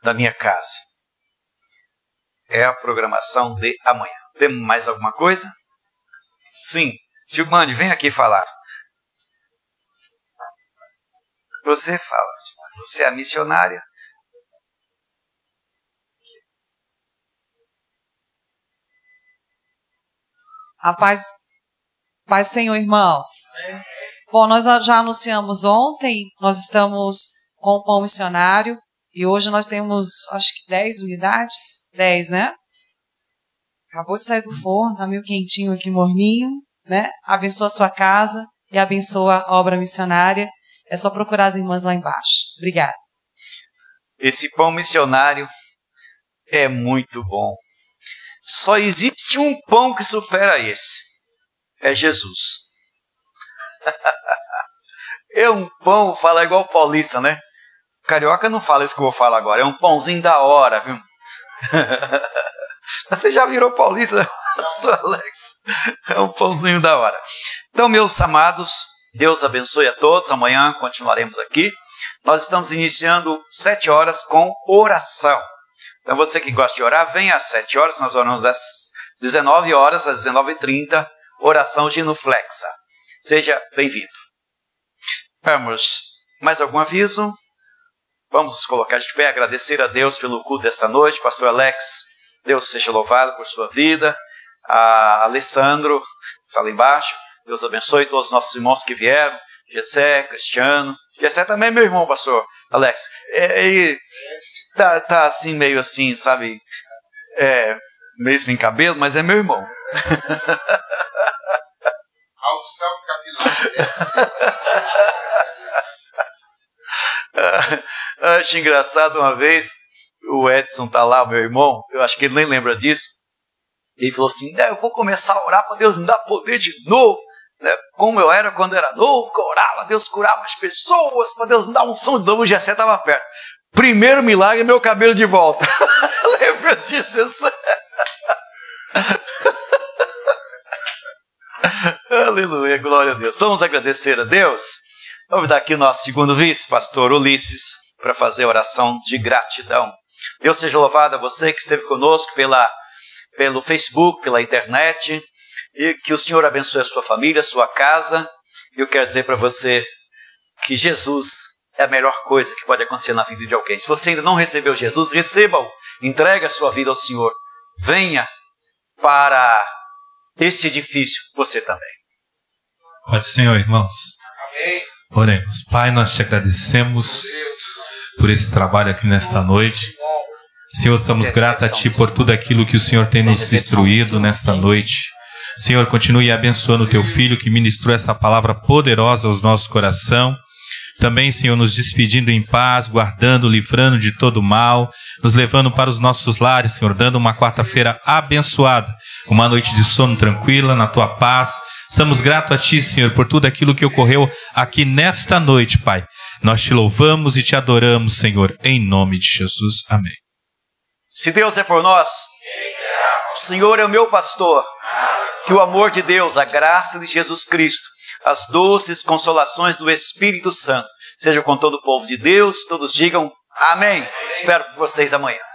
da minha casa. É a programação de amanhã. Temos mais alguma coisa? Sim. Silmane, vem aqui falar. Você fala, Silmane. Você é a missionária. A paz do Senhor, irmãos. Bom, nós já anunciamos ontem, nós estamos com o pão missionário e hoje nós temos, acho que 10 unidades. 10, né? Acabou de sair do forno, tá meio quentinho aqui, morninho, né? Abençoa a sua casa e abençoa a obra missionária. É só procurar as irmãs lá embaixo. Obrigada. Esse pão missionário é muito bom. Só existe um pão que supera esse. É Jesus. É um pão, fala igual paulista, né? Carioca não fala isso que eu vou falar agora. É um pãozinho da hora, viu? Você já virou paulista, né, pastor Alex? É um pãozinho da hora. Então, meus amados, Deus abençoe a todos. Amanhã continuaremos aqui. Nós estamos iniciando 7 horas com oração. Então, você que gosta de orar, venha às 7 horas. Nós oramos das 19 horas às 19h30. Oração genuflexa. Seja bem-vindo. Vamos, mais algum aviso? Vamos nos colocar de pé, agradecer a Deus pelo culto desta noite. Pastor Alex, Deus seja louvado por sua vida. A Alessandro, está lá embaixo. Deus abençoe todos os nossos irmãos que vieram. Gessé, Cristiano. Gessé também é meu irmão, pastor Alex. Ele tá assim, meio assim, sabe? Meio sem cabelo, mas é meu irmão. A unção capilar. Acho engraçado, uma vez o Edson tá lá, meu irmão, eu acho que ele nem lembra disso. Ele falou assim: eu vou começar a orar para Deus me dar poder de novo, né? Como eu era quando era novo, que eu orava, Deus curava as pessoas, para Deus me dar unção de novo. O Gessé estava perto. Primeiro milagre, meu cabelo de volta. Lembra disso, Gessé? Aleluia, glória a Deus. Vamos agradecer a Deus. Vamos dar aqui o nosso segundo vice, pastor Ulisses, para fazer oração de gratidão. Deus seja louvado a você que esteve conosco pelo Facebook, pela internet, e que o Senhor abençoe a sua família, a sua casa. Eu quero dizer para você que Jesus é a melhor coisa que pode acontecer na vida de alguém. Se você ainda não recebeu Jesus, receba-o, entregue a sua vida ao Senhor. Venha para este edifício, você também. Pode, Senhor, irmãos. Amém. Oremos. Pai, nós te agradecemos por esse trabalho aqui nesta noite. Senhor, estamos gratos a Ti por tudo aquilo que o Senhor tem nos instruído nesta noite. Senhor, continue abençoando o teu filho que ministrou esta palavra poderosa aos nossos corações. Também, Senhor, nos despedindo em paz, guardando, livrando de todo mal, nos levando para os nossos lares, Senhor, dando uma quarta-feira abençoada, uma noite de sono tranquila, na tua paz. Estamos gratos a Ti, Senhor, por tudo aquilo que ocorreu aqui nesta noite, Pai. Nós te louvamos e te adoramos, Senhor, em nome de Jesus. Amém. Se Deus é por nós, o Senhor é o meu pastor. Que o amor de Deus, a graça de Jesus Cristo, as doces consolações do Espírito Santo sejam com todo o povo de Deus. Todos digam amém. Espero por vocês amanhã.